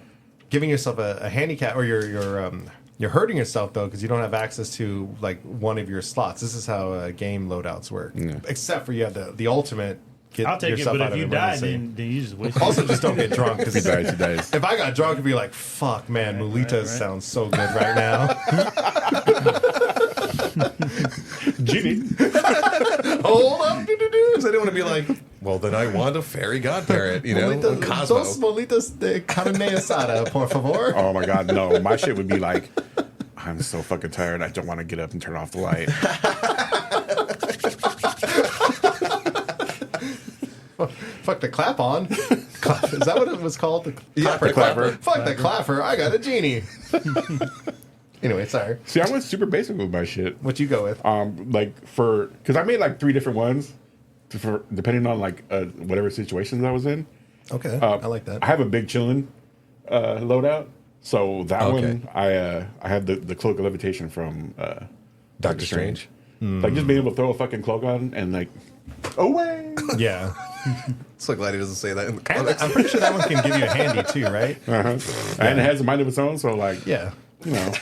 giving yourself a handicap, or you're hurting yourself though because you don't have access to like one of your slots. This is how game loadouts work. Except for you have the ultimate. Get I'll take it, yourself but out if of you die, emergency. then you just wish. Also, just don't get drunk. Because He dies. if I got drunk, it'd be like, "Fuck, man, Mulita right. sounds so good right now." Genie. Hold up, because I didn't want to be like, well, then I want a fairy godparent. You know, Cosmo. Dos molitas de carne asada, por favor. Oh my god, no. My shit would be like, I'm so fucking tired. I don't want to get up and turn off the light. Fuck the clap on. Is that what it was called? The clapper. the clapper. Fuck the clapper. I got a genie. Anyway, sorry. See, I went super basic with my shit. What you go with? Like because I made like 3 different ones for depending on like whatever situations I was in. Okay, I like that. I have a big chillin' loadout, so that one I had the cloak of levitation from Doctor Strange. Like just being able to throw a fucking cloak on and like away. Yeah. So glad he doesn't say that in the comics. I'm pretty sure that one can give you a handy too, right? And it has a mind of its own, so like Yeah. you know,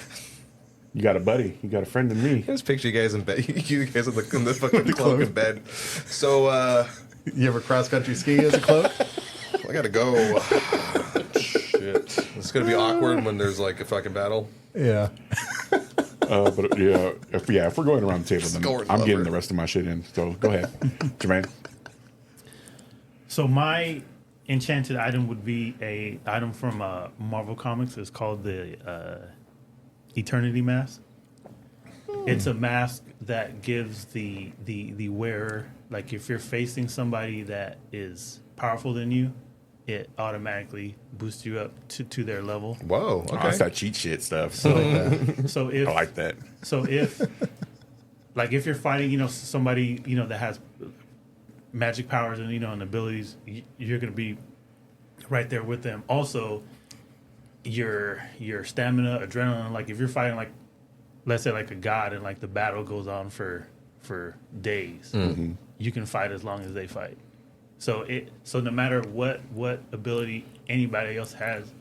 you got a buddy, you got a friend in me. I just picture you guys in bed. You guys in the fucking cloak in bed. So You ever cross country ski as a cloak? I gotta go. Shit, it's gonna be awkward when there's like a fucking battle. Yeah. But if we're going around the table, then Scoring I'm lover. getting the rest of my shit in. So go ahead, Jermaine. So my enchanted item would be a item from Marvel Comics. It's called the Eternity Mask. It's a mask that gives the wearer, like if you're facing somebody that is powerful than you, it automatically boosts you up to their level. Whoa. Oh, Okay. that's that cheat shit stuff. So if I like that. So if you're fighting, somebody, that has magic powers and, and abilities, you're going to be right there with them. Also, your stamina, adrenaline, like if you're fighting like, let's say like a god and like the battle goes on for days, you can fight as long as they fight. So no matter what ability anybody else has,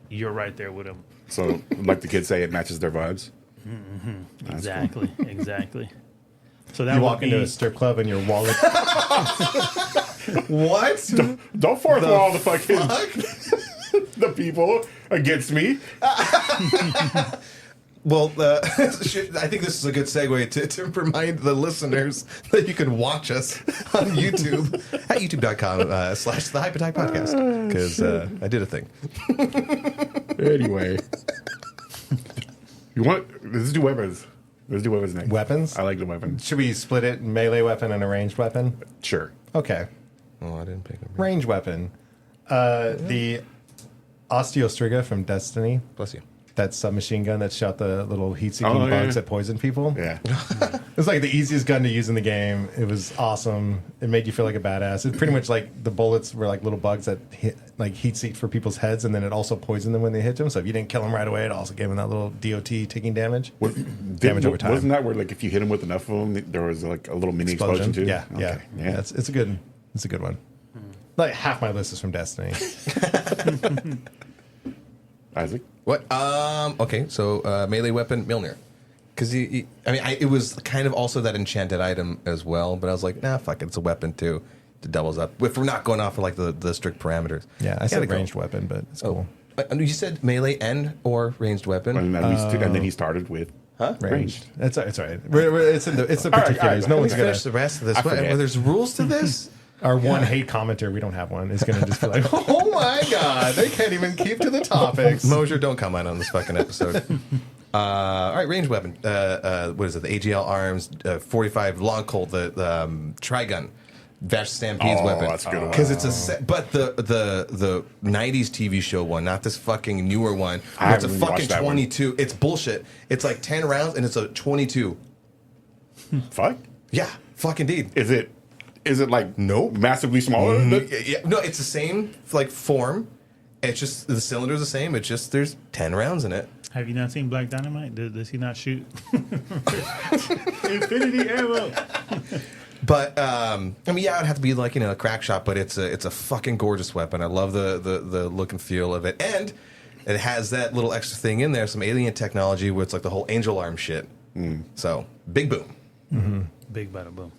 you're right there with them. So, like the kids say, it matches their vibes. Exactly. So that You would walk into be a strip club and your wallet. What? Don't fourth wall the fucking the people against me. Well, I think this is a good segue to remind the listeners that you can watch us on YouTube at youtube.com/the Hype Attack Podcast, because I did a thing. Anyway, let's do weapons. Let's do weapons next. Weapons? I like the weapons. Should we split it? Melee weapon and a ranged weapon? Sure. Okay. Oh, I didn't pick them. Range weapon. The Osteostriga from Destiny. Bless you. That submachine gun that shot the little heat-seeking bugs that poison people. Yeah. It's like the easiest gun to use in the game. It was awesome. It made you feel like a badass. It's pretty much like the bullets were like little bugs that hit, like heat-seeked for people's heads, and then it also poisoned them when they hit them. So if you didn't kill them right away, it also gave them that little DOT taking damage. Damage over time. Wasn't that where like if you hit them with enough of them, there was like a little mini explosion too? Yeah, Okay. yeah. It's a good one. Like half my list is from Destiny. Isaac. What? Okay, so melee weapon, Mjolnir. Because it was kind of also that enchanted item as well, but I was like, nah, fuck it, it's a weapon too. It doubles up. If we're not going off of like the strict parameters. Yeah, I said ranged weapon, but it's cool. You said melee and or ranged weapon. And then he started with Ranged. It's all right. It's the particulars. No one's gonna. Finish the rest of this. I forget. There's rules to this. Our one hate commenter, we don't have one, is going to just be like, oh my God, they can't even keep to the topics. Mosier, don't comment on this fucking episode. All right, ranged weapon. What is it? The AGL arms, 45 long colt, the Trigun, Vash Stampede's weapon. That's a good one. Because it's but the 90s TV show one, not this fucking newer one. Where it's a haven't fucking watched that one. 22. It's bullshit. It's like 10 rounds and it's a 22. Fuck. Yeah, fucking indeed. Is it like Nope. massively smaller? Yeah, no, it's the same like form. It's just the cylinder's the same. It's just there's 10 rounds in it. Have you not seen Black Dynamite? Does he not shoot infinity ammo? But it'd have to be like a crack shot, but it's a fucking gorgeous weapon. I love the look and feel of it, and it has that little extra thing in there, some alien technology where it's like the whole angel arm shit. So big boom. Big bada boom.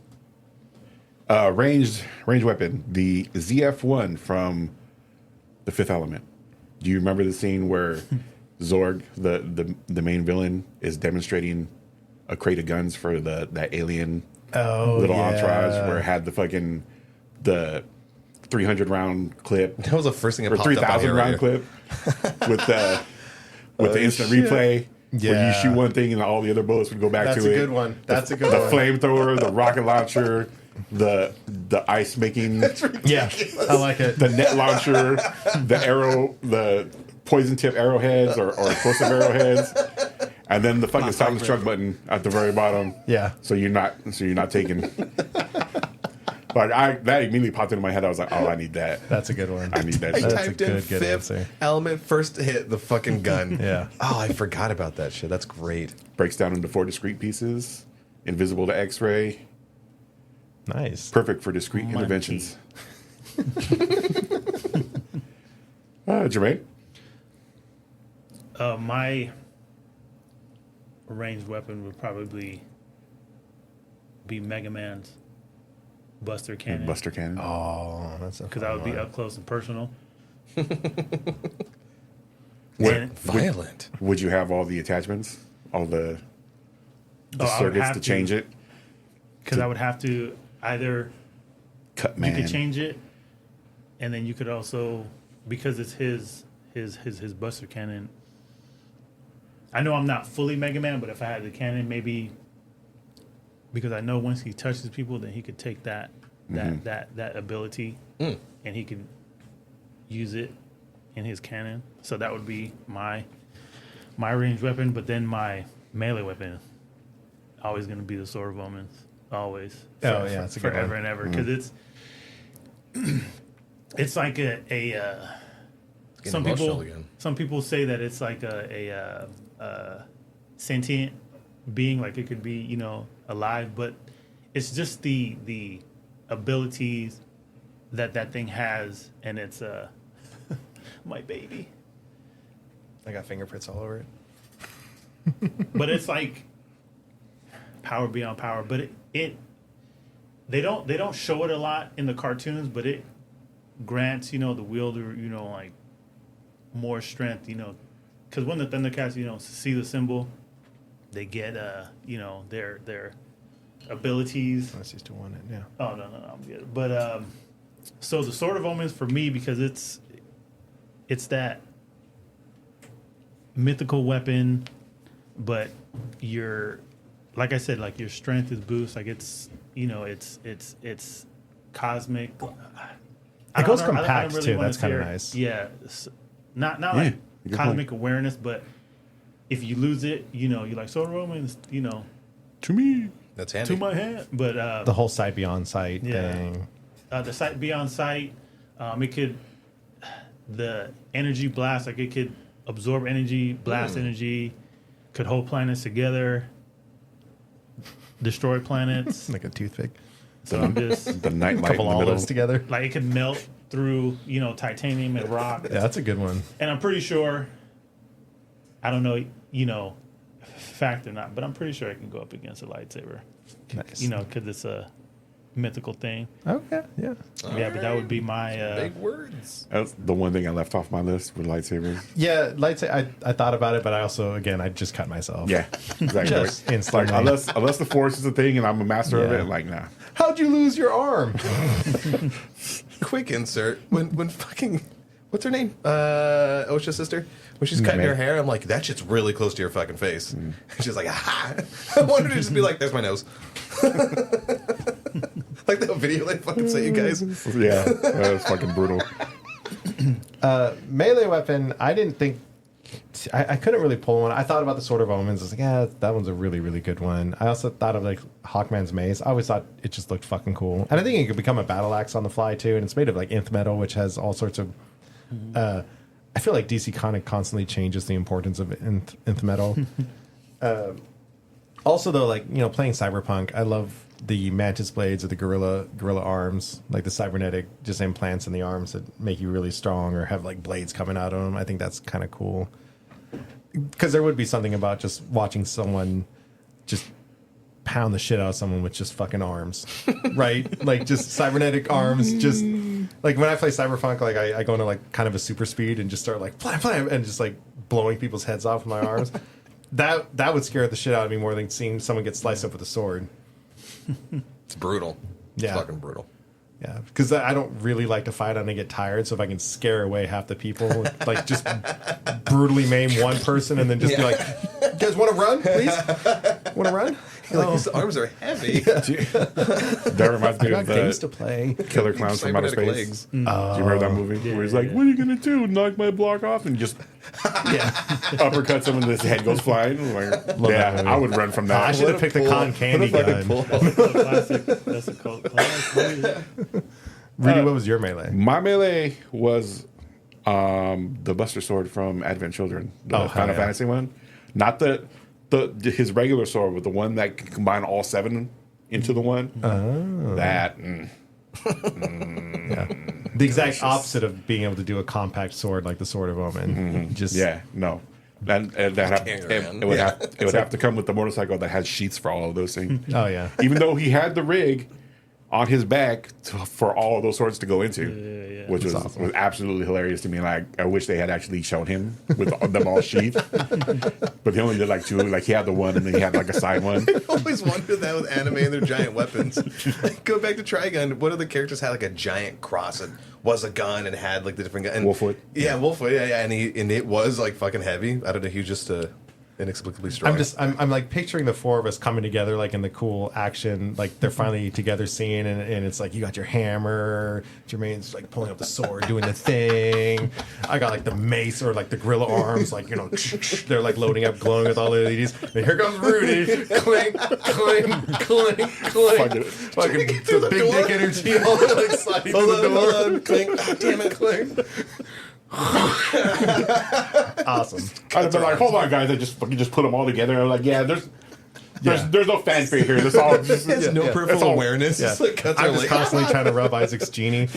Ranged weapon, the ZF-1 from The Fifth Element. Do you remember the scene where Zorg, the main villain, is demonstrating a crate of guns for that alien little entourage, where it had the 300 round clip That was the first thing that or popped up. 3,000 round clip with the instant replay. Where you Yeah. shoot one thing and all the other bullets would go back That's to a it. good one. That's a good The one. flamethrower, the rocket launcher, the ice making, Yeah, I like it. the net launcher, the poison tip arrowheads or explosive arrowheads, and then the fucking silent truck button at the very bottom. Yeah. So you're not taking. Like that immediately popped into my head. I was like, oh, I need that. That's a good one. I need that. I shit. That's a typed in good fifth answer. element, first hit the fucking gun. Yeah. Oh, I forgot about that shit. That's great. Breaks down into 4 discrete pieces, invisible to X-ray, Nice. perfect for discrete interventions. Jermaine? My ranged weapon would probably be Mega Man's Buster Cannon. Buster Cannon. Oh, that's a Because fun I would be one. up close and personal. Would- Violent. Would you have all the attachments, all the I would circuits have to change it? Because I would have to either Cut you man. could change it, and then you could also, because it's his Buster Cannon. I know I'm not fully Mega Man, but if I had the cannon, maybe because I know once he touches people, then he could take that ability, and he could, use it in his cannon. So that would be my ranged weapon. But then my melee weapon always going to be the Sword of Omens. Always. Oh, yeah, it's a good forever one. and ever, because it's like some people say that it's like a sentient being, like it could be, you know, alive, but it's just the abilities that thing has, and it's my baby. I got fingerprints all over it. But it's like power beyond power. But they don't show it a lot in the cartoons, but it grants, you know, the wielder, you know, like more strength, you know, because when the Thundercats, you know, see the symbol, they get you know, their abilities. Unless he's still want it, yeah. Oh no, I'm good. But so the Sword of Omens for me, because it's that mythical weapon, but like I said, like your strength is boost. Like it's, you know, it's cosmic. It goes compact too. That's kind of nice. Yeah, not like cosmic awareness, but if you lose it, you know, you're like Sword of Omens, you know, To me. That's handy. to my hand. But The whole sight beyond sight thing. the sight beyond sight, it could, the energy blast, like it could absorb energy, blast energy, could hold planets together, destroy planets. Like a toothpick. So I'm just The nightlight Couple in the middle. olives together. like, it could melt through, you know, titanium and rock. Yeah, that's a good one. And I'm pretty sure, I don't know, you know, fact or not, but I'm pretty sure I can go up against a lightsaber. Nice. You know, because it's a mythical thing. Okay, yeah. Yeah, but that would be my Big words. That's the one thing I left off my list with lightsabers. Yeah, lightsaber. I thought about it, but I also, again, I just cut myself. Yeah, exactly. Just Like, instantly. unless the Force is a thing and I'm a master of Yeah. it, like nah. How'd you lose your arm? Quick insert. When fucking what's her name? Osha's sister. When she's cutting her hair, I'm like, that shit's really close to your fucking face. And she's like, aha. I wanted to just be like, there's my nose. Like that video they fucking sent you guys. Yeah, that was fucking brutal. Melee weapon, I didn't think... I couldn't really pull one. I thought about the Sword of Omens. I was like, yeah, that one's a really, really good one. I also thought of like Hawkman's Mace. I always thought it just looked fucking cool. And I think it could become a battle axe on the fly too. And it's made of like nth metal, which has all sorts of... I feel like DC Comic constantly changes the importance of nth metal. Also, though, like, you know, playing Cyberpunk, I love the mantis blades or the gorilla arms, like the cybernetic just implants in the arms that make you really strong or have like blades coming out of them. I think that's kind of cool. Because there would be something about just watching someone just pound the shit out of someone with just fucking arms, right? Like just cybernetic arms, just like when I play Cyberpunk, like I go into like kind of a super speed and just start like blam, and just like blowing people's heads off with my arms. That would scare the shit out of me more than seeing someone get sliced up with a sword. It's brutal. It's Yeah. fucking brutal. Yeah, because I don't really like to fight and I get tired. So if I can scare away half the people, like just brutally maim one person and then just be like, "You guys want to run, please? Want to run?" Like, his arms are heavy. That reminds me I of got games to the play. Killer Clowns from Outer Cybernetic Space. legs. Do you remember that movie? Where he's like, "What are you gonna do? Knock my block off?" And just uppercut someone, and his head goes flying. Like, that yeah, movie. I would run from that. I should have picked the con candy gun. classic. That's a cult classic. Rudy, what was your melee? My melee was the Buster Sword from Advent Children, the Oh, hell Final yeah. Fantasy one. Not the his regular sword, but the one that can combine all 7 into the one. Oh. That Yeah. The exact opposite of being able to do a compact sword like the Sword of Omen. Just yeah, no. And that it would have to come with the motorcycle that has sheets for all of those things. Oh yeah. Even though he had the rig on his back for all of those swords to go into, which was, awesome. was absolutely hilarious to me. Like, I wish they had actually shown him with them all sheathed, but he only did like 2. Like, he had the one and then he had like a side one. I always wondered that with anime and their giant weapons. Like, go back to Trigun. One of the characters had like a giant cross and was a gun and had like the different gun. And, Wolfwood. Yeah, Wolfwood. Yeah, yeah. And it was like fucking heavy. I don't know. He was just inexplicably strong. I'm like picturing the four of us coming together, like in the cool action, like they're finally together scene, and it's like you got your hammer, Jermaine's like pulling up the sword, doing the thing. I got like the mace or like the gorilla arms, like they're like loading up, glowing with all the LEDs. And here comes Rudy, clink, clink, clink, clink. Fucking the big dick energy, all like sliding through the door. Hold on, clink. Damn it, clink. Awesome. I'd have been like, hold on, guys. I just fucking just put them all together. I'm like, yeah, there's no fanfare here. This all just Has no peripheral awareness. Yeah. Just like cuts I'm her just leg. constantly trying to rub Isaac's genie.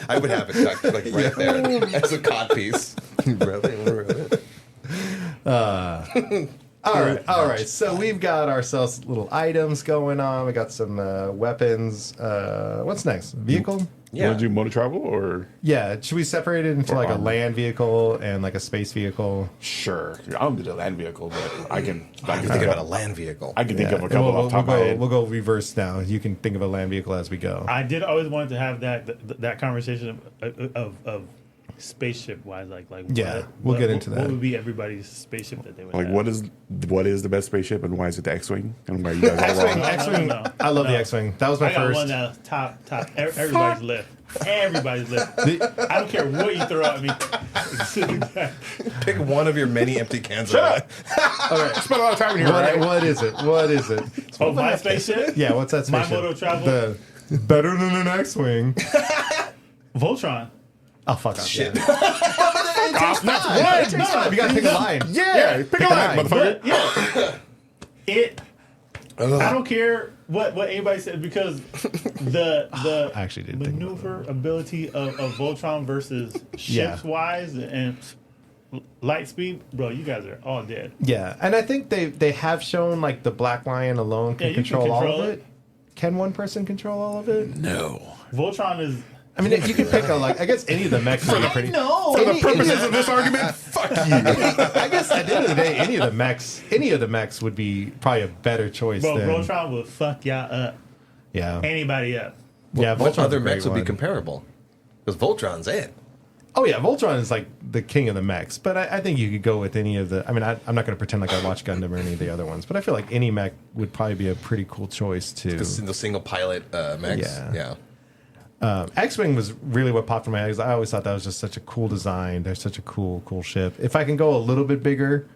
I would have it tucked like right there as a cod piece. Rub it. All right. So we've got ourselves little items going on. We got some weapons. What's next? Vehicle? You want to do motor travel or? Yeah. Should we separate it into Or like a armor. land vehicle and like a space vehicle? Sure. I don't do the land vehicle, but I can Think about a land vehicle. I can think of a And couple we'll off the top of my head. we'll go reverse now. You can think of a land vehicle as we go. I did always want to have that conversation of spaceship wise, like Yeah, we'll get into that. What would be everybody's spaceship that they would Like, have? what is the best spaceship and why is it the X-Wing? And why are you guys all X-Wing, wrong? X-Wing. No. I love the No. X-Wing. That was my I got first. one that's top. Everybody's list. Everybody's list. I don't care what you throw at me. Pick one of your many empty cans. Shut of up! All right, spend a lot of time in here, right? What is it? What is it? Oh, my spaceship? Yeah, what's that My spaceship? motor travel? The better than an X-Wing. Voltron. Oh, fuck off. Shit. Off, that's one. It takes time. You gotta pick a line. Yeah, pick a line, line. motherfucker. But, yeah. I don't care what anybody said because the I actually did think about maneuver ability of Voltron versus ships wise and light speed, bro, you guys are all dead. Yeah, and I think they have shown like the Black Lion alone can Yeah, you can control all control of it. it. Can one person control all of it? No. Voltron is. I mean, you can pick a like. I guess any of the mechs are pretty. No. For the purposes of this argument, fuck you. I guess at the end of the day, any of the mechs would be probably a better choice Bro, than. Voltron will fuck y'all up. Yeah. Anybody up. Yeah. What Voltron's a other great mechs would be one. comparable? Because Voltron's it. Oh yeah, Voltron is like the king of the mechs, but I think you could go with any of the. I mean, I'm not going to pretend like I watch Gundam or any of the other ones, but I feel like any mech would probably be a pretty cool choice too. The single pilot mechs. Yeah. Yeah. X-Wing was really what popped in my head. 'Cause I always thought that was just such a cool design. They're such a cool ship. If I can go a little bit bigger,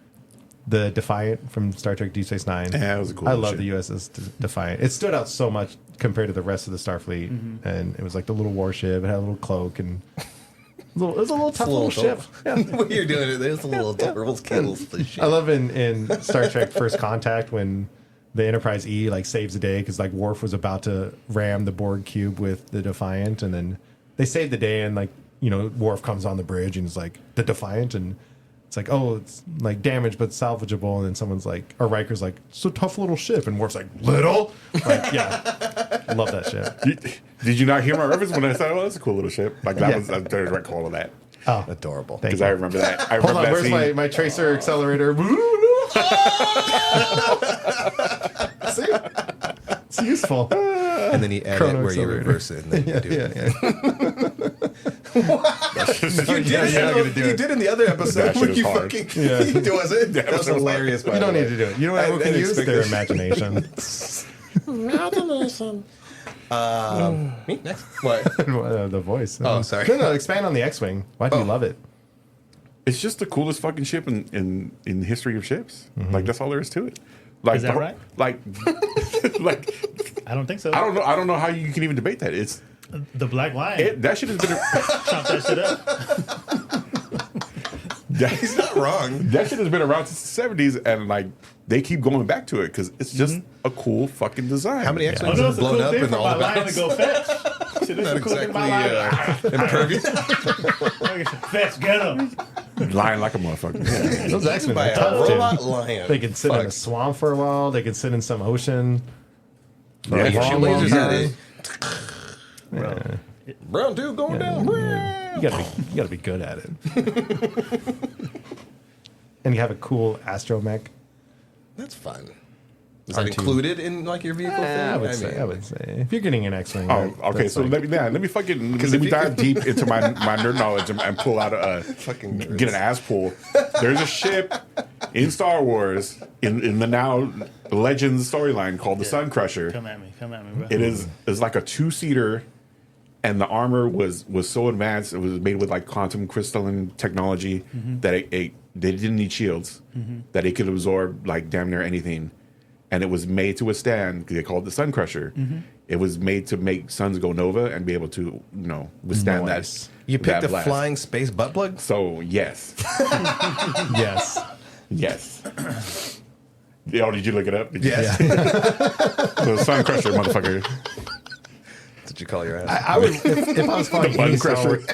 the Defiant from Star Trek Deep Space Nine. Yeah, it was a cool I love ship. the USS Defiant. It stood out so much compared to the rest of the Starfleet, and it was like the little warship. It had a little cloak and. It was a little tough little ship. Yeah. What you're doing, there's a little rules kills the shit. I love in Star Trek First Contact when the Enterprise E like saves the day because like Worf was about to ram the Borg cube with the Defiant, and then they save the day, and like Worf comes on the bridge and is like the Defiant, and it's like, oh, it's like damaged but salvageable, and then someone's like, or Riker's like, it's a tough little ship, and Worf's like, little, like yeah, I love that ship. Did you not hear my reference when I said, "Oh, that's a cool little ship"? Like that Yeah. was a direct call of that Oh, Adorable. thank because you. I remember that. I Hold remember on, that where's scene. my tracer accelerator? See? It's useful. And then you edit Chrono where you accelerator. reverse it. And then you do it. You did. You're not gonna do You it. did in the other episode That shit when is you hard. fucking Yeah. you was it? That was was hilarious. By You don't the need way. to do it. You know what I everyone can didn't use? expect Their this. imagination. Me next. What? The voice. Oh, sorry. No, expand on the X-Wing. Why do you love it? It's just the coolest fucking ship in the history of ships. Like that's all there is to it. Like Is that right? Like, like I don't think so. I don't know how you can even debate that. It's The Black Lion. that shit has been. Chop that shit up. He's not wrong. That shit has been around since the 70s, and like they keep going back to it because it's just a cool fucking design. How many Oh, X-Wings no, have it's a blown cool up thing in for all my the lion to battles? go fetch. Shit, this Not is a cool thing for my exactly lion. impervious. Fetch, get him. lying like a motherfucker? Yeah. Those X-Men By are a tough, dude. robot lion. They can sit in a Fuck. swamp for a while. They can sit in some ocean. Yeah, a You shoot long, long lasers at time. it. Round two going down. You gotta be good at it. And you have a cool astromech. That's fun. Is that included in like your vehicle thing? I would say. If you're getting an X-wing. Oh, okay. So let me dive deep into my nerd knowledge and pull out get an ass pull. There's a ship in Star Wars in the now Legends storyline called the Sun Crusher. Come at me, bro. It's like a 2-seater, and the armor was so advanced. It was made with like quantum crystalline technology that they didn't need shields, that it could absorb like damn near anything. And it was made to withstand, because they called it the Sun Crusher. It was made to make suns go nova and be able to, withstand that. You picked that a blast. flying space butt plug? So, yes. Yes. Yes. Oh, did you look it up? Yes. The Sun Crusher, motherfucker. That's what you call your ass. I would, if I was flying any Star Wars,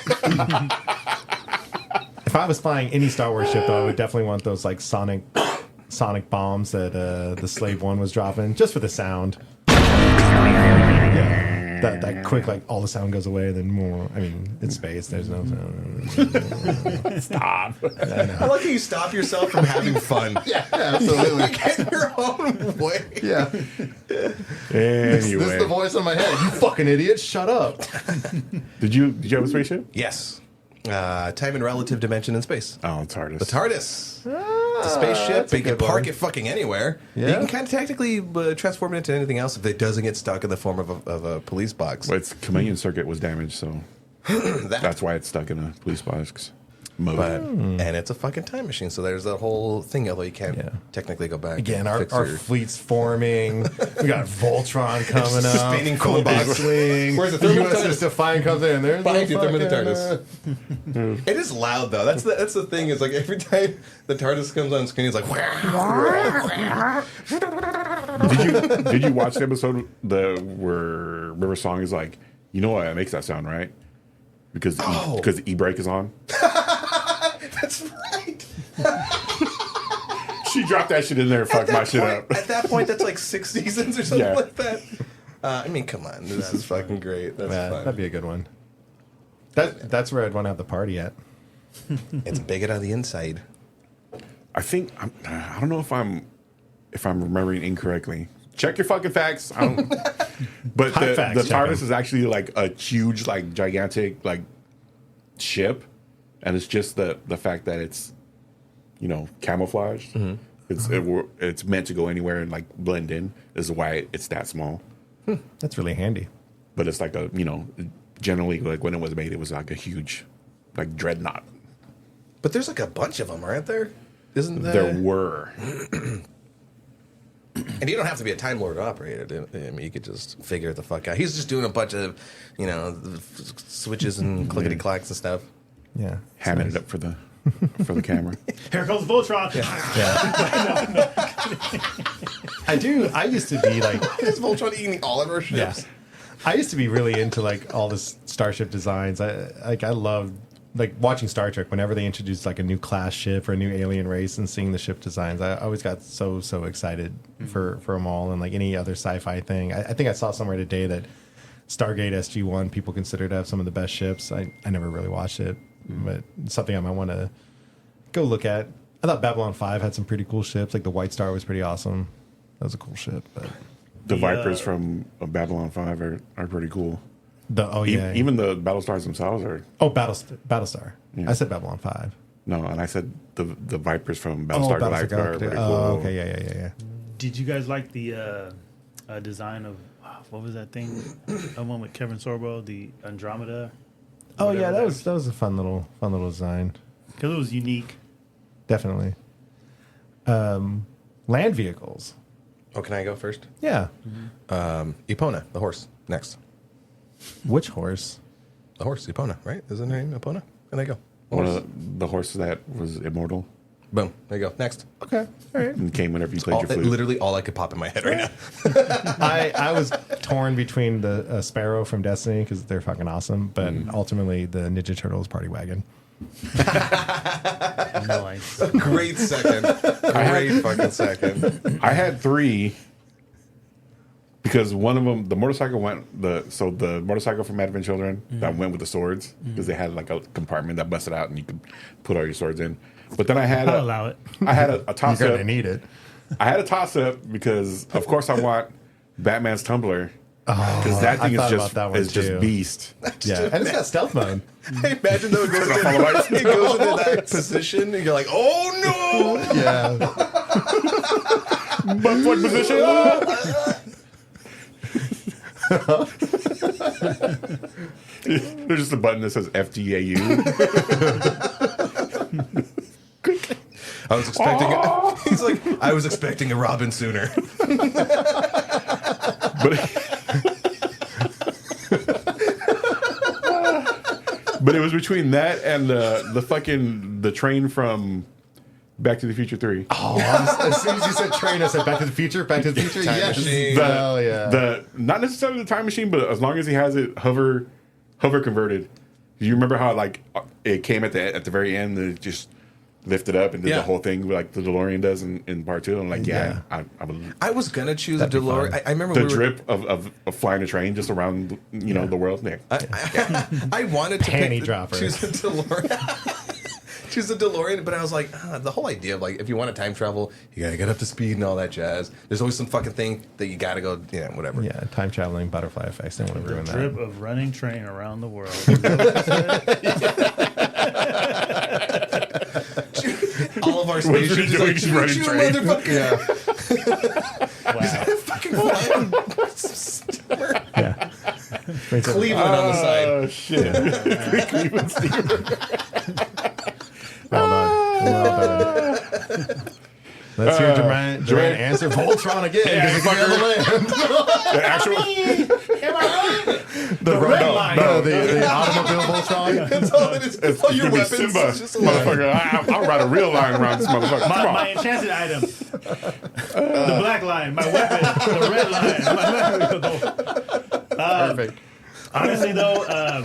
if I was flying any Star Wars ship, though, I would definitely want those like sonic bombs that the Slave One was dropping, just for the sound. Yeah. That quick, like all the sound goes away, then more. I mean, it's space. There's no sound. Stop. I like how you stop yourself from having fun. Yeah, absolutely. Get in your own way. Yeah. This is the voice in my head. You fucking idiot! Shut up. Did you have a spaceship? Yes. Time and relative dimension in space. Oh, TARDIS. The TARDIS. It's a spaceship. You can park it fucking anywhere. Yeah. You can kind of tactically transform it into anything else if it doesn't get stuck in the form of a police box. Well, its chameleon circuit was damaged, so that's why it's stuck in a police box mode. And it's a fucking time machine, so there's that whole thing, although you can't technically go back. Again, and our fix fleet's forming. We got Voltron coming up. Spinning cool box. Wing. Where's the The thermal USS TARDIS? Defiant comes in. There's Behind you, fucking, thermal TARDIS. It is loud though. That's the thing. Is like every time the TARDIS comes on screen, it's like. Did you watch the episode where River Song is like, you know why it makes that sound, right? Because the e-brake is on. That's right. She dropped that shit in there and fucked my shit up. At that point, that's like 6 seasons or something Yeah. like that. I mean, come on, this is fucking great. That's Yeah, fun. that'd be a good one. That's where I'd want to have the party at. It's big on the inside. I think I don't know if I'm remembering incorrectly. Check your fucking facts. But Hot the facts, check TARDIS 'em. is actually like a huge, like gigantic, like ship, and it's just the fact that it's camouflaged. It's meant to go anywhere and like blend in. Is why it's that small. That's really handy. But it's like generally like when it was made, it was like a huge, like dreadnought. But there's like a bunch of them, aren't there? Isn't There were. And you don't have to be a Time Lord to operate it. I mean, you could just figure it the fuck out. He's just doing a bunch of, switches and clickety clacks and stuff. Yeah. Hamming it up for the camera. Here comes Voltron. I used to be like, Is Voltron eating all of our yeah. ships? I used to be really into like all this starship designs. I loved like watching Star Trek whenever they introduced like a new class ship or a new alien race and seeing the ship designs. I always got so excited for them all, and like any other sci-fi thing. I think I saw somewhere today that Stargate SG-1 people consider to have some of the best ships. I never really watched it, but it's something I might want to go look at. I thought Babylon 5 had some pretty cool ships. Like the White Star was pretty awesome. That was a cool ship. But The Vipers from Babylon 5 are pretty cool. Even Even the Battlestars themselves are. Battlestar. Yeah. I said Babylon 5. No, and I said the Vipers from Battlestar Galactica are pretty cool. Oh, okay, yeah. Did you guys like the design of what was that thing? The one with Kevin Sorbo, the Andromeda. Oh yeah, that was a fun little design. Because it was unique. Definitely. Land vehicles. Oh, can I go first? Yeah. Epona, the horse. Next. Which horse? The horse, Epona, right? Isn't her name Epona? And there you go. One of the horses that was immortal Boom. There you go. Next. Okay. All right. and came whenever you played your flute. Literally all I could pop in my head right now. I was torn between the Sparrow from Destiny because they're fucking awesome, but ultimately the Ninja Turtles party wagon. Nice. Great second. Great fucking second. I had 3 because one of them, the motorcycle the motorcycle from Advent Children that went with the swords because they had like a compartment that busted out and you could put all your swords in. But then I had I'll allow it. I had a You're toss gonna up. need it. I had a toss up because, of course, I want Batman's Tumblr. Because that thing is just beast. Yeah, and it's got stealth mode. I imagine though it goes into that position, and you're like, oh no! Yeah. Butt plug position. There's just a button that says FDAU. I was expecting. He's like, I was expecting a Robin sooner. But it was between that and the train from Back to the Future 3. Oh, as soon as you said train, I said Back to the Future. Back to the Future. Time Yes. machine. Not necessarily the time machine, but as long as he has it hover converted. You remember how like it came at the very end and it just lifted up and did the whole thing like the DeLorean does in part 2. I'm like, I was gonna choose a DeLorean. I remember the drip of flying a train just around the world. Yeah. I wanted to Panty dropper. choose a DeLorean. Choose a DeLorean, but I was like, the whole idea of like if you want to time travel, you gotta get up to speed and all that jazz. There's always some fucking thing that you gotta go, whatever. Yeah, time traveling butterfly effects. Don't want to ruin that. Trip of running train around the world. All of our spaceships doing? like, Just running train. motherfucker. Wow. Fucking flying. Yeah. Cleveland on the side. Oh shit! Cleveland steamer. Well done. Let's hear Duran answer Voltron again because he can the land. The actual. The red line. No, the automobile Voltron. That's all it is. All your Give me weapons. Simba, It's just a line. motherfucker. I'll ride a real line around this motherfucker. Come My on. enchanted item. The black line. My weapon. The red line. Perfect. Honestly, though,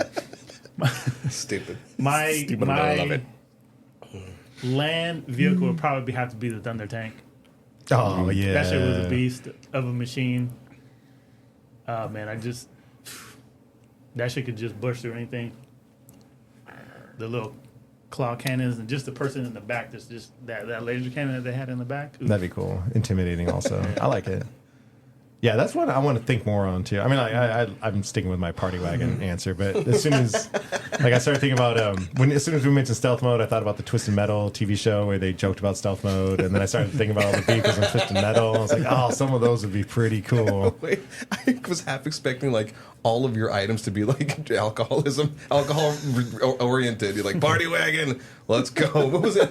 Stupid. my Stupid, but I love it. land vehicle would probably have to be the Thunder Tank. Oh yeah. That shit was a beast of a machine. Man, that shit could just burst through anything. The little claw cannons and just the person in the back. That's just that laser cannon that they had in the back. Ooh. That'd be cool. Intimidating also. I like it. Yeah, that's what I want to think more on too. I mean, I'm sticking with my party wagon answer, but as soon as I started thinking about as soon as we mentioned stealth mode, I thought about the Twisted Metal TV show where they joked about stealth mode, and then I started thinking about all the vehicles in Twisted Metal. I was like, oh, some of those would be pretty cool. Wait, I was half expecting like all of your items to be like alcohol oriented. You're like party wagon, let's go. What was it?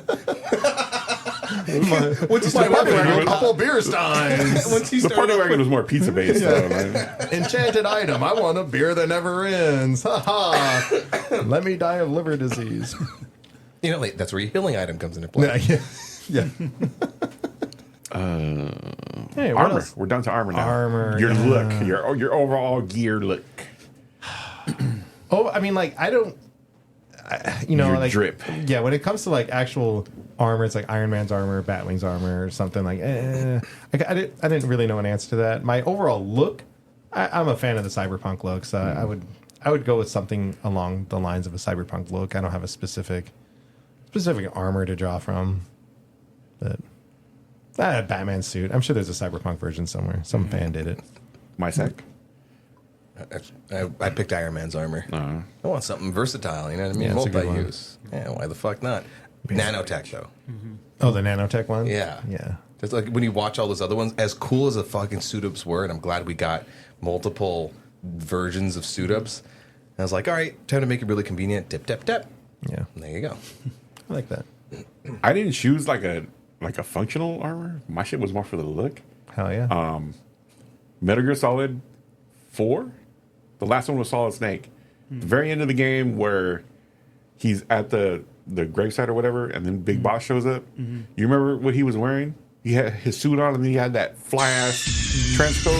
What's my weapon? A couple beer steins. The party wagon was more pizza based. Though, man. Enchanted item. I want a beer that never ends. Ha ha. Let me die of liver disease. Like, that's where your healing item comes into play. Yeah. Hey, what Armor. else? We're down to armor now. Armor, Your yeah. look. Your overall gear look. Oh, I mean, like, I don't. Your like drip. Yeah, when it comes to like actual armor, it's like Iron Man's armor, Batwing's armor, or something like. I didn't really know an answer to that. My overall look, I'm a fan of the cyberpunk look, so I would go with something along the lines of a cyberpunk look. I don't have a specific armor to draw from, but Batman suit. I'm sure there's a cyberpunk version somewhere. Some fan did it. My sec. I picked Iron Man's armor. I want something versatile, you know what I mean? Yeah, it's a good one. Multi-use. Yeah, why the fuck not? Nanotech, though. Oh, the nanotech one? Yeah. Yeah. It's like when you watch all those other ones, as cool as the fucking suit-ups were, and I'm glad we got multiple versions of suit-ups. And I was like, all right, time to make it really convenient. Dip, dip, dip. Yeah. And there you go. I like that. I didn't choose like a functional armor. My shit was more for the look. Hell yeah. Metal Gear Solid 4. The last one was Solid Snake. The very end of the game where he's at the gravesite or whatever, and then Big Boss shows up. You remember what he was wearing? He had his suit on, and then he had that fly ass trench coat.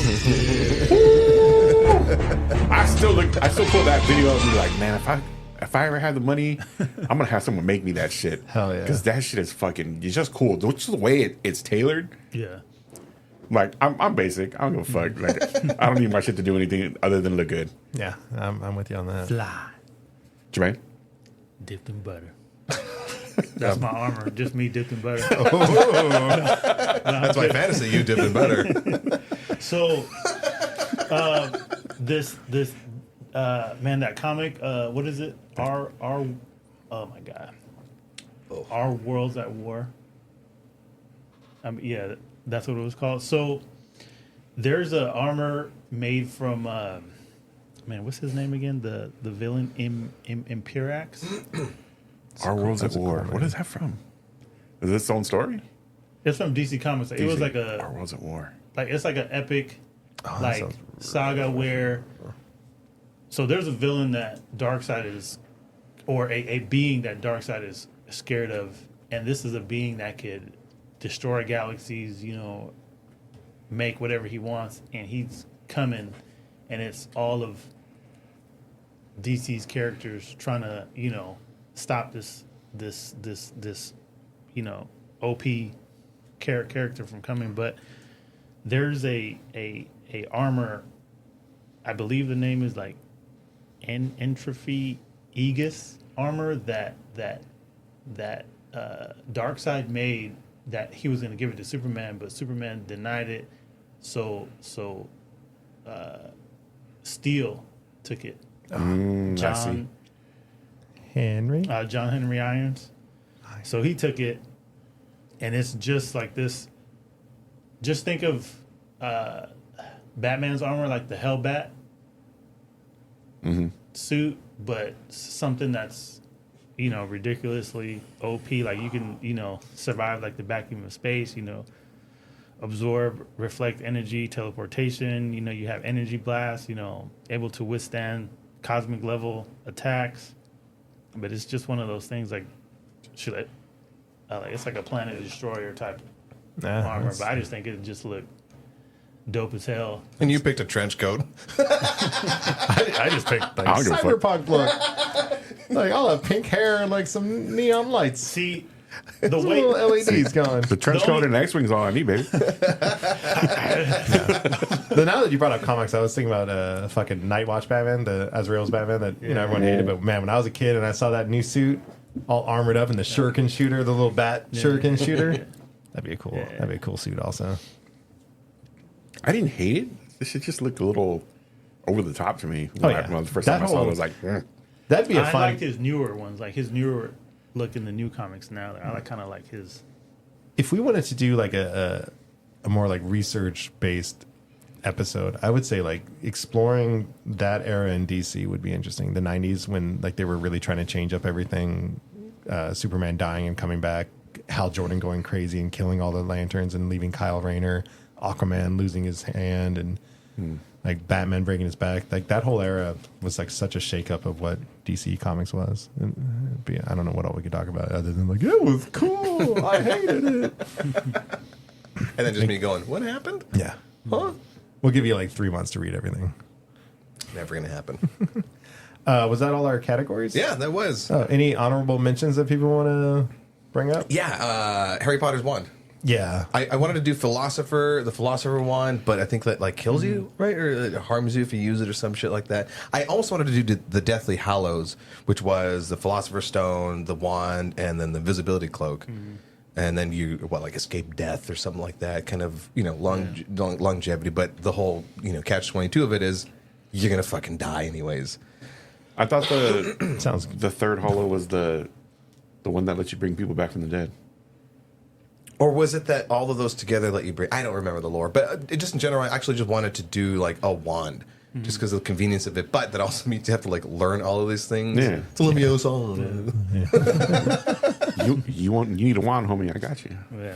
I still pull that video up and be like, man, if I ever had the money, I'm gonna have someone make me that shit. Hell yeah. Because that shit is fucking. It's just cool. Just the way it's tailored. Yeah. Like I'm basic. I don't give a fuck. Like I don't need my shit to do anything other than look good. Yeah, I'm with you on that. Fly. Jermaine? Dipped in butter. That's my armor. Just me dipped in butter. That's my fantasy. You did it better. So, this man, that comic, what is it? Our oh my god, Our Worlds at War. Yeah, that's what it was called. So, there's a armor made from man, what's his name again? The villain Imperax. Our World's at War. What is that from? Is this its own story? It's from DC Comics. It was like Our World's at War. like it's like an epic like sounds saga where so there's a villain that Darkseid is or a being that Darkseid is scared of, and this is a being that could destroy galaxies, you know, make whatever he wants, and he's coming, and it's all of DC's characters trying to, you know, stop this you know, OP character from coming. But there's a armor, I believe the name is like Entropy Aegis armor that Darkseid made, that he was going to give it to Superman, but Superman denied it. So Steel took it. John Henry Irons. So he took it, and it's just like this. Just think of Batman's armor, like the Hellbat suit, but something that's, you know, ridiculously OP. Like you can, you know, survive like the vacuum of space, you know, absorb, reflect energy, teleportation. You know, you have energy blast, you know, able to withstand cosmic level attacks. But it's just one of those things like, like it's like a Planet Destroyer type armor. But I just think it just looked dope as hell. And you picked a trench coat. I just picked like I don't give a fuck. cyberpunk look. Like I'll have pink hair and like some neon lights. See, the Some way little LEDs going. The trench coat and X-Wings all on me, baby. But now that you brought up comics, I was thinking about fucking Nightwatch Batman, the Azrael's Batman that you know everyone hated. But man, when I was a kid and I saw that new suit, all armored up, and the shuriken shooter, the little bat shuriken shooter, that'd be a cool. That'd be a cool suit, also. I didn't hate it. This shit just looked a little over the top to me. Oh, When yeah. the first That time I saw it, I whole- was like, That'd be a I fun. liked his newer ones, like his newer look in the new comics now. I like kind of like his. If we wanted to do like a more like research based episode, I would say like exploring that era in DC would be interesting. The 90s when like they were really trying to change up everything, Superman dying and coming back, Hal Jordan going crazy and killing all the Lanterns and leaving Kyle Rayner, Aquaman losing his hand, and like Batman breaking his back. Like that whole era was like such a shakeup of what DC Comics was. And I don't know what all we could talk about other than like it was cool. I hated it. And then just me going, what happened? Yeah. Huh? We'll give you like 3 months to read everything. Never gonna happen. Was that all our categories? Yeah, that was. Any honorable mentions that people want to bring up? Yeah, Harry Potter's wand. Yeah. I wanted to do the philosopher wand, but I think that like kills you, right? Or it harms you if you use it or some shit like that. I almost wanted to do the Deathly Hallows, which was the philosopher's stone, the wand, and then the invisibility cloak. And then you like escape death or something like that, kind of, you know, longevity. But the whole, you know, catch-22 of it is you're gonna fucking die anyways. I thought Sounds good. the third hollow was the one that lets you bring people back from the dead. Or was it that all of those together let you bring? I don't remember the lore, but it just in general, I actually just wanted to do like a wand, just because of the convenience of it. But that also means you have to like learn all of these things. Yeah. It's a Leviosa. You need a wand, homie. I got you. Yeah.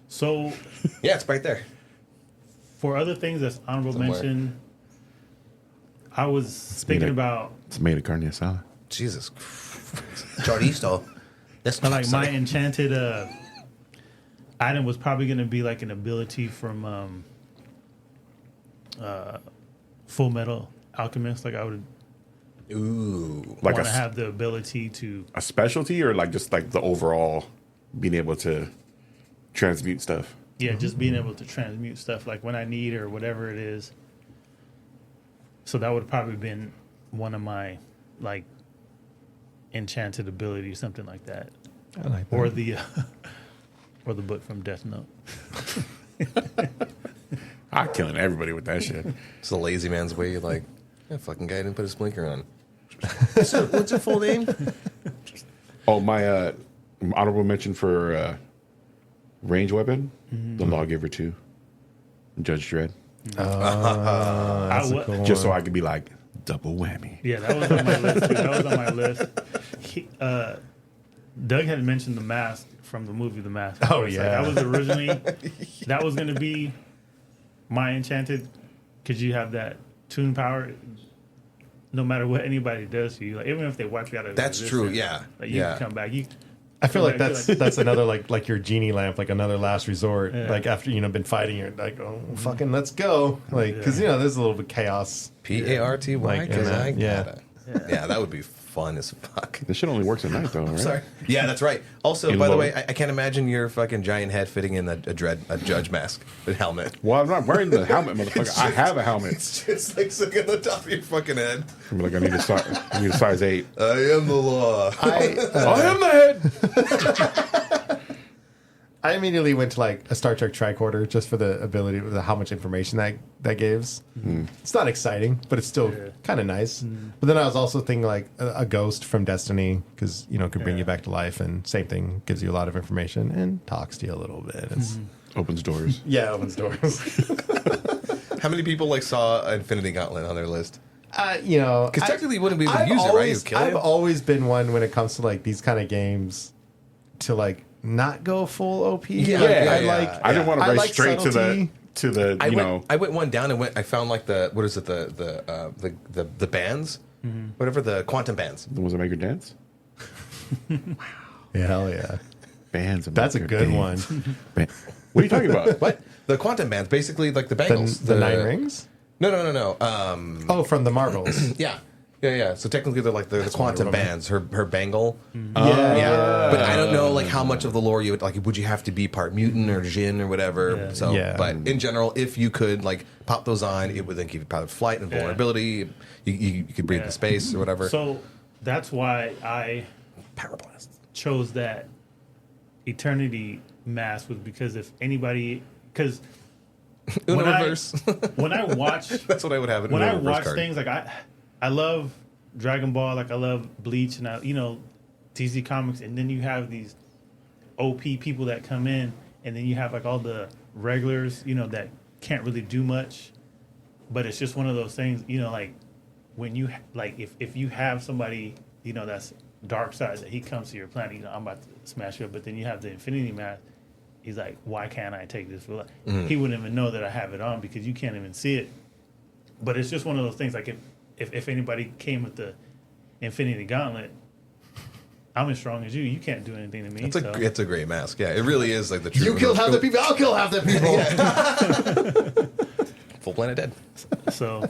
So Yeah, it's right there. for other things that's honorable Somewhere. mention, I was thinking about It's made of carne asada. Jesus. Chorizo. That's not like my enchanted item was probably going to be like an ability from Full Metal Alchemist. Like I would Ooh. Like want to a have the ability to a specialty, or like just like the overall being able to transmute stuff. just being able to transmute stuff like when I need or whatever it is. So that would have probably been one of my like enchanted abilities, something like that. I like that. Or the or the book from Death Note. I'm killing everybody with that shit. It's the lazy man's way. Like, that fucking guy didn't put his blinker on. What's your full name? Oh, my honorable mention for range weapon, the Lawgiver 2, Judge Dredd. That's a cool Just so one. I could be like, double whammy. Yeah, that was on my list too. That was on my list. Doug had mentioned the mask from the movie The Mask. Oh, It's yeah. that was originally that was going to be my enchanted, because you have that tune power. No matter what anybody does to you, like even if they wipe you out of That's existence, true, yeah. like you Yeah. can come back. I feel like Like- that's another like your genie lamp, like another last resort. Yeah. Like after been fighting, you're like, oh fucking let's go, like because there's a little bit of chaos. Party, Like, because in that, I yeah. gotta. Yeah, that would be fun as fuck. This shit only works at night, though, right? Sorry. Yeah, that's right. Also, In by the low. way, I can't imagine your fucking giant head fitting in a judge mask, a helmet. Well, I'm not wearing the helmet, motherfucker. I have a helmet. It's just like sitting on the top of your fucking head. I'm like, I need a size 8. I am the law. I am the head. I immediately went to like a Star Trek tricorder just for the ability, how much information that gives. It's not exciting, but it's still kind of nice. But then I was also thinking like a ghost from Destiny, because can bring you back to life, and same thing, gives you a lot of information and talks to you a little bit. It's, Opens doors. Yeah, opens doors. How many people saw Infinity Gauntlet on their list? Because technically you wouldn't be able to use it, right? You'd kill I've it. always been one when it comes to like these kind of games to like not go full OP. Yeah, Like, yeah, I yeah. like I didn't want to I race like straight subtlety. to the I went one down and I found like the bands, whatever, the quantum bands. the ones that make you dance. Yeah, hell yeah. Bands. That's a good one. What are you talking about? What? The quantum bands, basically like the The, bangles. the Nine Rings? No. Oh, from the Marvels. Yeah. So technically they're like the quantum bands. Her bangle. Yeah. But I don't know like how much of the lore you would you have to be part mutant or Jinn or whatever. Yeah. So Yeah. but in general, if you could like pop those on, it would then give you power of flight and vulnerability. You could breathe in space or whatever. So that's why I Power blast. chose that Eternity mask, was because if anybody, because Universe. when I watch That's what I would have in when a I reverse watch card. things like I love Dragon Ball, like I love Bleach, and DC Comics, and then you have these OP people that come in, and then you have like all the regulars, that can't really do much, but it's just one of those things, like when you like if you have somebody that's dark side, that he comes to your planet, I'm about to smash you up, but then you have the Infinity Mask. He's like, why can't I take this? He wouldn't even know that I have it on because you can't even see it. But it's just one of those things. Like if anybody came with the Infinity Gauntlet, I'm as strong as you. You can't do anything to me. It's a great mask. Yeah, it really is like the true. You killed half the people, I'll kill half the people. Full planet dead. So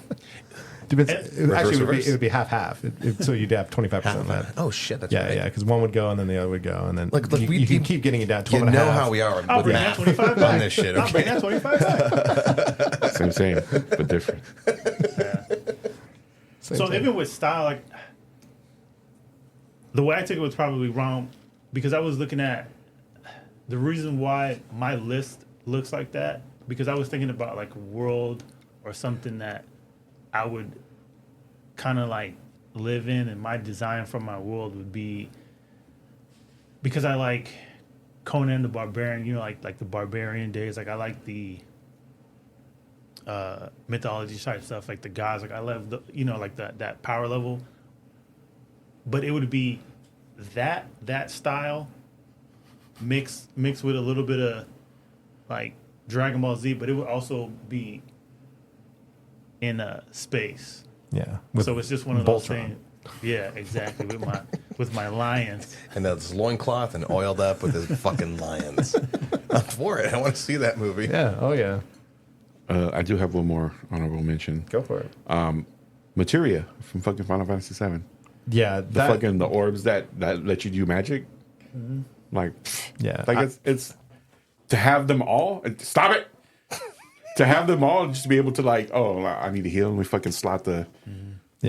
Actually, it would be half. So you'd have 25% left. Oh shit, that's Yeah, right. yeah, because one would go and then the other would go, and then Look, you can keep getting it down. 12 You and a know half. how we are I'll with bring that math 25 on back. this shit. I'll bring Okay. that 25 back. Same, but different. Same So thing. even with style, like the way I took it was probably wrong, because I was looking at the reason why my list looks like that, because I was thinking about like a world or something that I would kind of like live in, and my design for my world would be, because I like Conan the Barbarian, like the barbarian days, like I like the mythology type stuff, like the gods, like I love the, like that power level, but it would be that style mixed with a little bit of like Dragon Ball Z, but it would also be in space. Yeah. So it's just one of those Voltron. things. Yeah, exactly. With my lions. And that's loincloth and oiled up with his fucking lions. I'm for it. I want to see that movie. Yeah. Oh yeah. I do have one more honorable mention. Go for it. Materia from fucking Final Fantasy VII. Yeah. The orbs that let you do magic. Like, Yeah. like it's to have them all. Stop it. To have them all, just to be able to like, oh, I need to heal. And we fucking slot the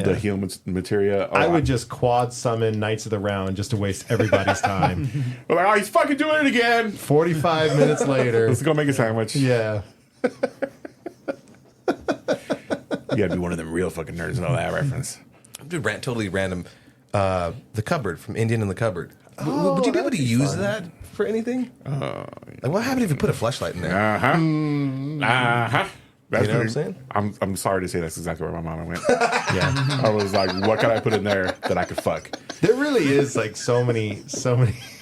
the healing materia. I would just quad summon Knights of the Round just to waste everybody's time. We're like, oh, he's fucking doing it again. 45 minutes later. Let's go make a sandwich. Yeah. You gotta be one of them real fucking nerds and all that reference. Dude, totally random. The cupboard from Indian in the Cupboard. Would you be able to use that for anything? Like, what happened if you put a flashlight in there? That's You know what I'm saying? I'm sorry to say that's exactly where my mind went. Yeah. I was like, what can I put in there that I could fuck? There really is like so many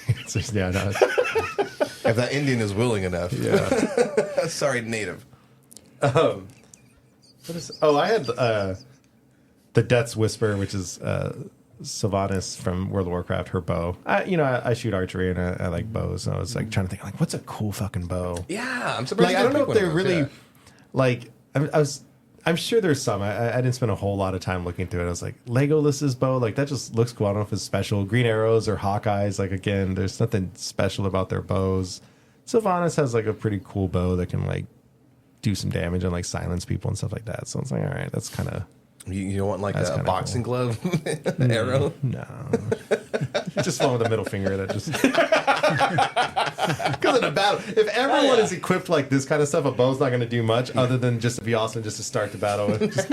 answers. Yeah, no. If that Indian is willing enough. Yeah. Sorry, native. What is, I had the Death's Whisper, which is Sylvanas from World of Warcraft, her bow. I shoot archery and I like bows. So I was like trying to think, like, what's a cool fucking bow? Yeah, I'm surprised. Like, I don't know if they're really like. I'm sure there's some. I didn't spend a whole lot of time looking into it. I was like, Legolas's bow, like that just looks cool. I don't know if it's special. Green arrows or Hawkeyes, like again, there's nothing special about their bows. Sylvanas has like a pretty cool bow that can like do some damage and like silence people and stuff like that. So it's like, all right, that's kind of. You don't want like a boxing glove Mm-hmm. arrow? No. Just one with a middle finger that just. Because in a battle, if everyone is equipped like this kind of stuff, a bow's not going to do much other than just to be awesome just to start the battle with. Just,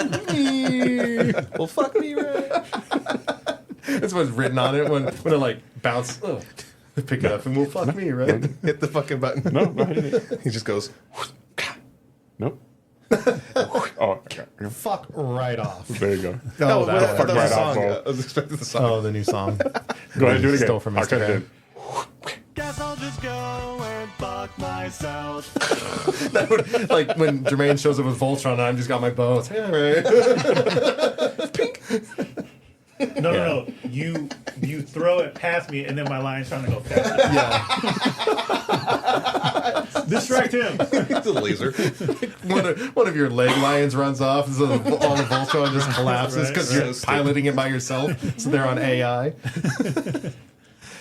Well, fuck me, right? that's what's written on it when it like bounce. Pick it up and we'll fuck me, right? Hit the fucking button. No, hit it. He just goes. Nope. Oh, okay. Fuck right off. There you go. Oh, I that thought one. the right off, song. bro. I was expecting the song. Oh, the new song. Go ahead and do it again. Stole from I'll cut it Instagram. in. Guess I'll just go and fuck myself. Like when Jermaine shows up with Voltron and I've just got my bow. It's, yeah, right. No. You throw it past me, and then my line's trying to go faster. Yeah. Distract him. It's a laser. One of your leg lions runs off, and so all the Voltron just collapses because Right. you're So piloting it by yourself. So they're on AI.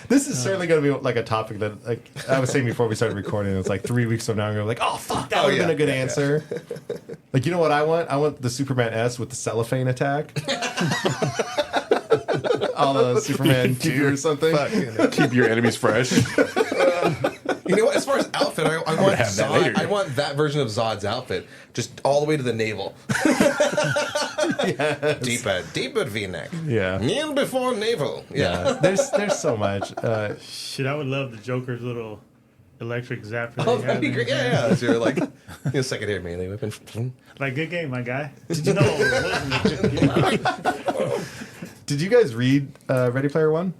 This is certainly going to be like a topic that, like I was saying before we started recording, it's like 3 weeks from now, I'm going to be like, oh, fuck, that would have been a good answer. Like, you know what I want? I want the Superman S with the cellophane attack. All the Superman 2 or something. Keep your enemies fresh. You know what? As far as outfit, I want have that later. I want that version of Zod's outfit, just all the way to the navel. Deeper V-neck. Yeah. Kneel before navel. Yeah. There's so much. Shit, I would love the Joker's little electric zapper. Oh, they that'd be have great. in there. Yeah. So you're like, second hand melee weapon. Like, good game, my guy. Did you know it wasn't a good game? Did you guys read Ready Player One?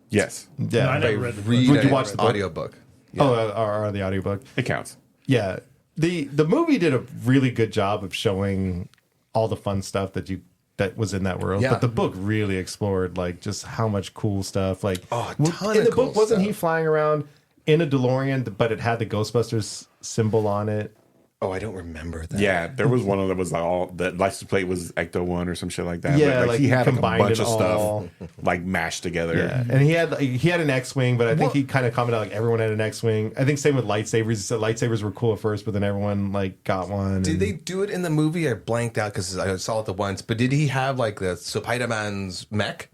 Yes, Yeah. No, I never read the book. Read Would you watch the book? audiobook. Or the audiobook. it counts. Yeah. The movie did a really good job of showing all the fun stuff that was in that world. Yeah. But the book really explored like just how much cool stuff. Like Oh, a ton in of the cool book, wasn't he stuff. flying around in a DeLorean, but it had the Ghostbusters symbol on it? Oh, I don't remember that. Yeah, there was one that was like all the license plate was Ecto One or some shit like that. Yeah, like like he had like a combined bunch it of all. stuff like mashed together. Yeah, and he had an X-wing, but I think he kind of commented like everyone had an X-wing. I think same with lightsabers. He said lightsabers were cool at first, but then everyone like got one. Did and- they do it in the movie? I blanked out because I saw it the once. But did he have like the Spider-Man's mech?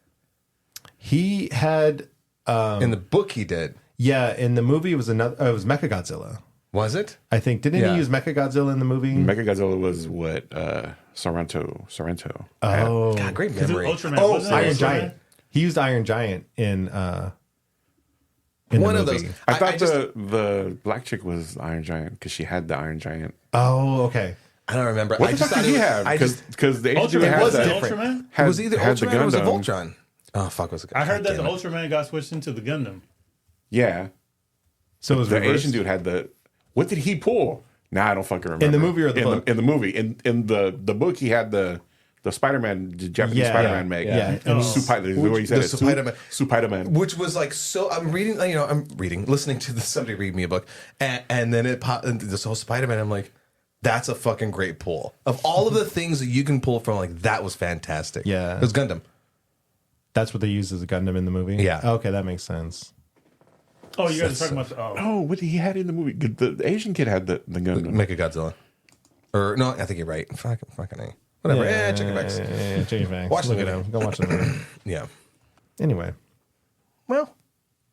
He had. In the book, he did. Yeah, in the movie it was it was Mechagodzilla. Was it? I think didn't Yeah. he use Mechagodzilla in the movie? Mechagodzilla was what Sorrento. Oh, God, great Because memory. Ultraman. oh, wasn't it Iron Ultraman? Giant. He used Iron Giant in One the of movie. those. I thought just, the black chick was Iron Giant because she had the Iron Giant. Oh, okay. I don't remember. What I the just fuck thought did he it was- have? I just Because the Asian dude Ultraman had was it that. Ultraman? it was either had the Ultraman or was it Gundam. Voltron? Oh fuck, was it? I heard that the God damn it. Ultraman got switched into the Gundam. Yeah, So it was the reversed. Asian dude had the. What did he pull? Nah, I don't fucking remember. In the movie or the book? In the movie. In the book, he had the Spider-Man, the Japanese Yeah, Spider-Man yeah, make. yeah. And the way you said The it, Spider-Man. Spider-Man. Which was like so. I'm reading. Listening to somebody read me a book, and then it popped into this whole Spider-Man. I'm like, that's a fucking great pull. Of all of the things that you can pull from, like that was fantastic. Yeah. it was Gundam. That's what they used as a Gundam in the movie. Yeah. Okay, that makes sense. Oh, you guys are talking about the. Oh. Oh, what he had in the movie? The Asian kid had the Gundam. Mechagodzilla. Or no, I think you're right. Fucking A. Whatever. Check it back. Yeah, check it back. Watch the Look at movie. him. Go watch the movie. Yeah. Anyway. Well,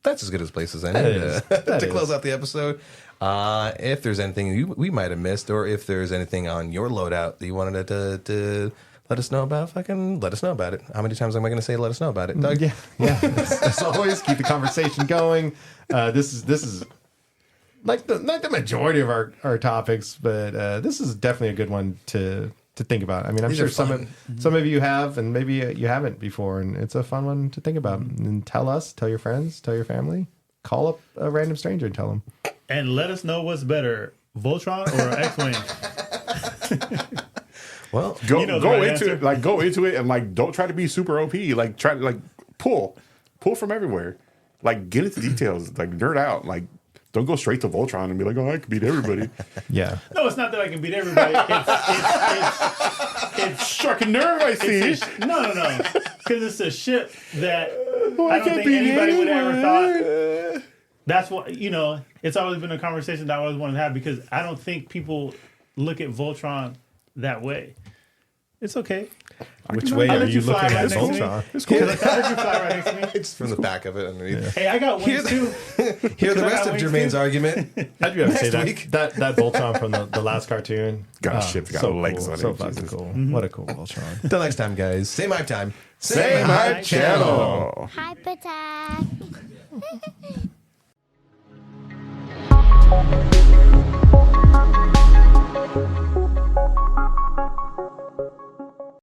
that's as good as place as any That is. That to is. close out the episode. If there's anything we might have missed, or if there's anything on your loadout that you wanted to let us know about, fucking let us know about it. How many times am I going to say let us know about it, Doug? Yeah. As always, keep the conversation going. This is like the majority of our topics, but this is definitely a good one to think about. I mean, I'm These sure are fun. some of you have, and maybe you haven't before, and it's a fun one to think about. And tell us, tell your friends, tell your family, call up a random stranger and tell them. And let us know what's better, Voltron or X-Wing. Well, Go You know the go right into answer. it. Like go into it and like don't try to be super OP. Like try to like pull from everywhere. Like get into details. Like nerd out. Like don't go straight to Voltron and be like, oh, I can beat everybody. Yeah. No, it's not that I can beat everybody. It's Struck a nerve, I see. it's no, because it's a ship that I don't can't think beat anybody would ever anyone. thought. That's what it's always been a conversation that I always wanted to have because I don't think people look at Voltron that way. It's okay. Which way I'll are let you you fly looking right at next to me. Voltron? It's cool. I heard you fly right next to me. it's from the back of it underneath. Hey, I got wings too. Hear the I rest got of wings Jermaine's too. argument. I do have to say Next week. that Voltron from the last cartoon. God, ship's got so legs cool, on it, so fucking Jesus. cool. What a cool Voltron. Until next time, guys. Same hype time. Same hype channel. Hype attack.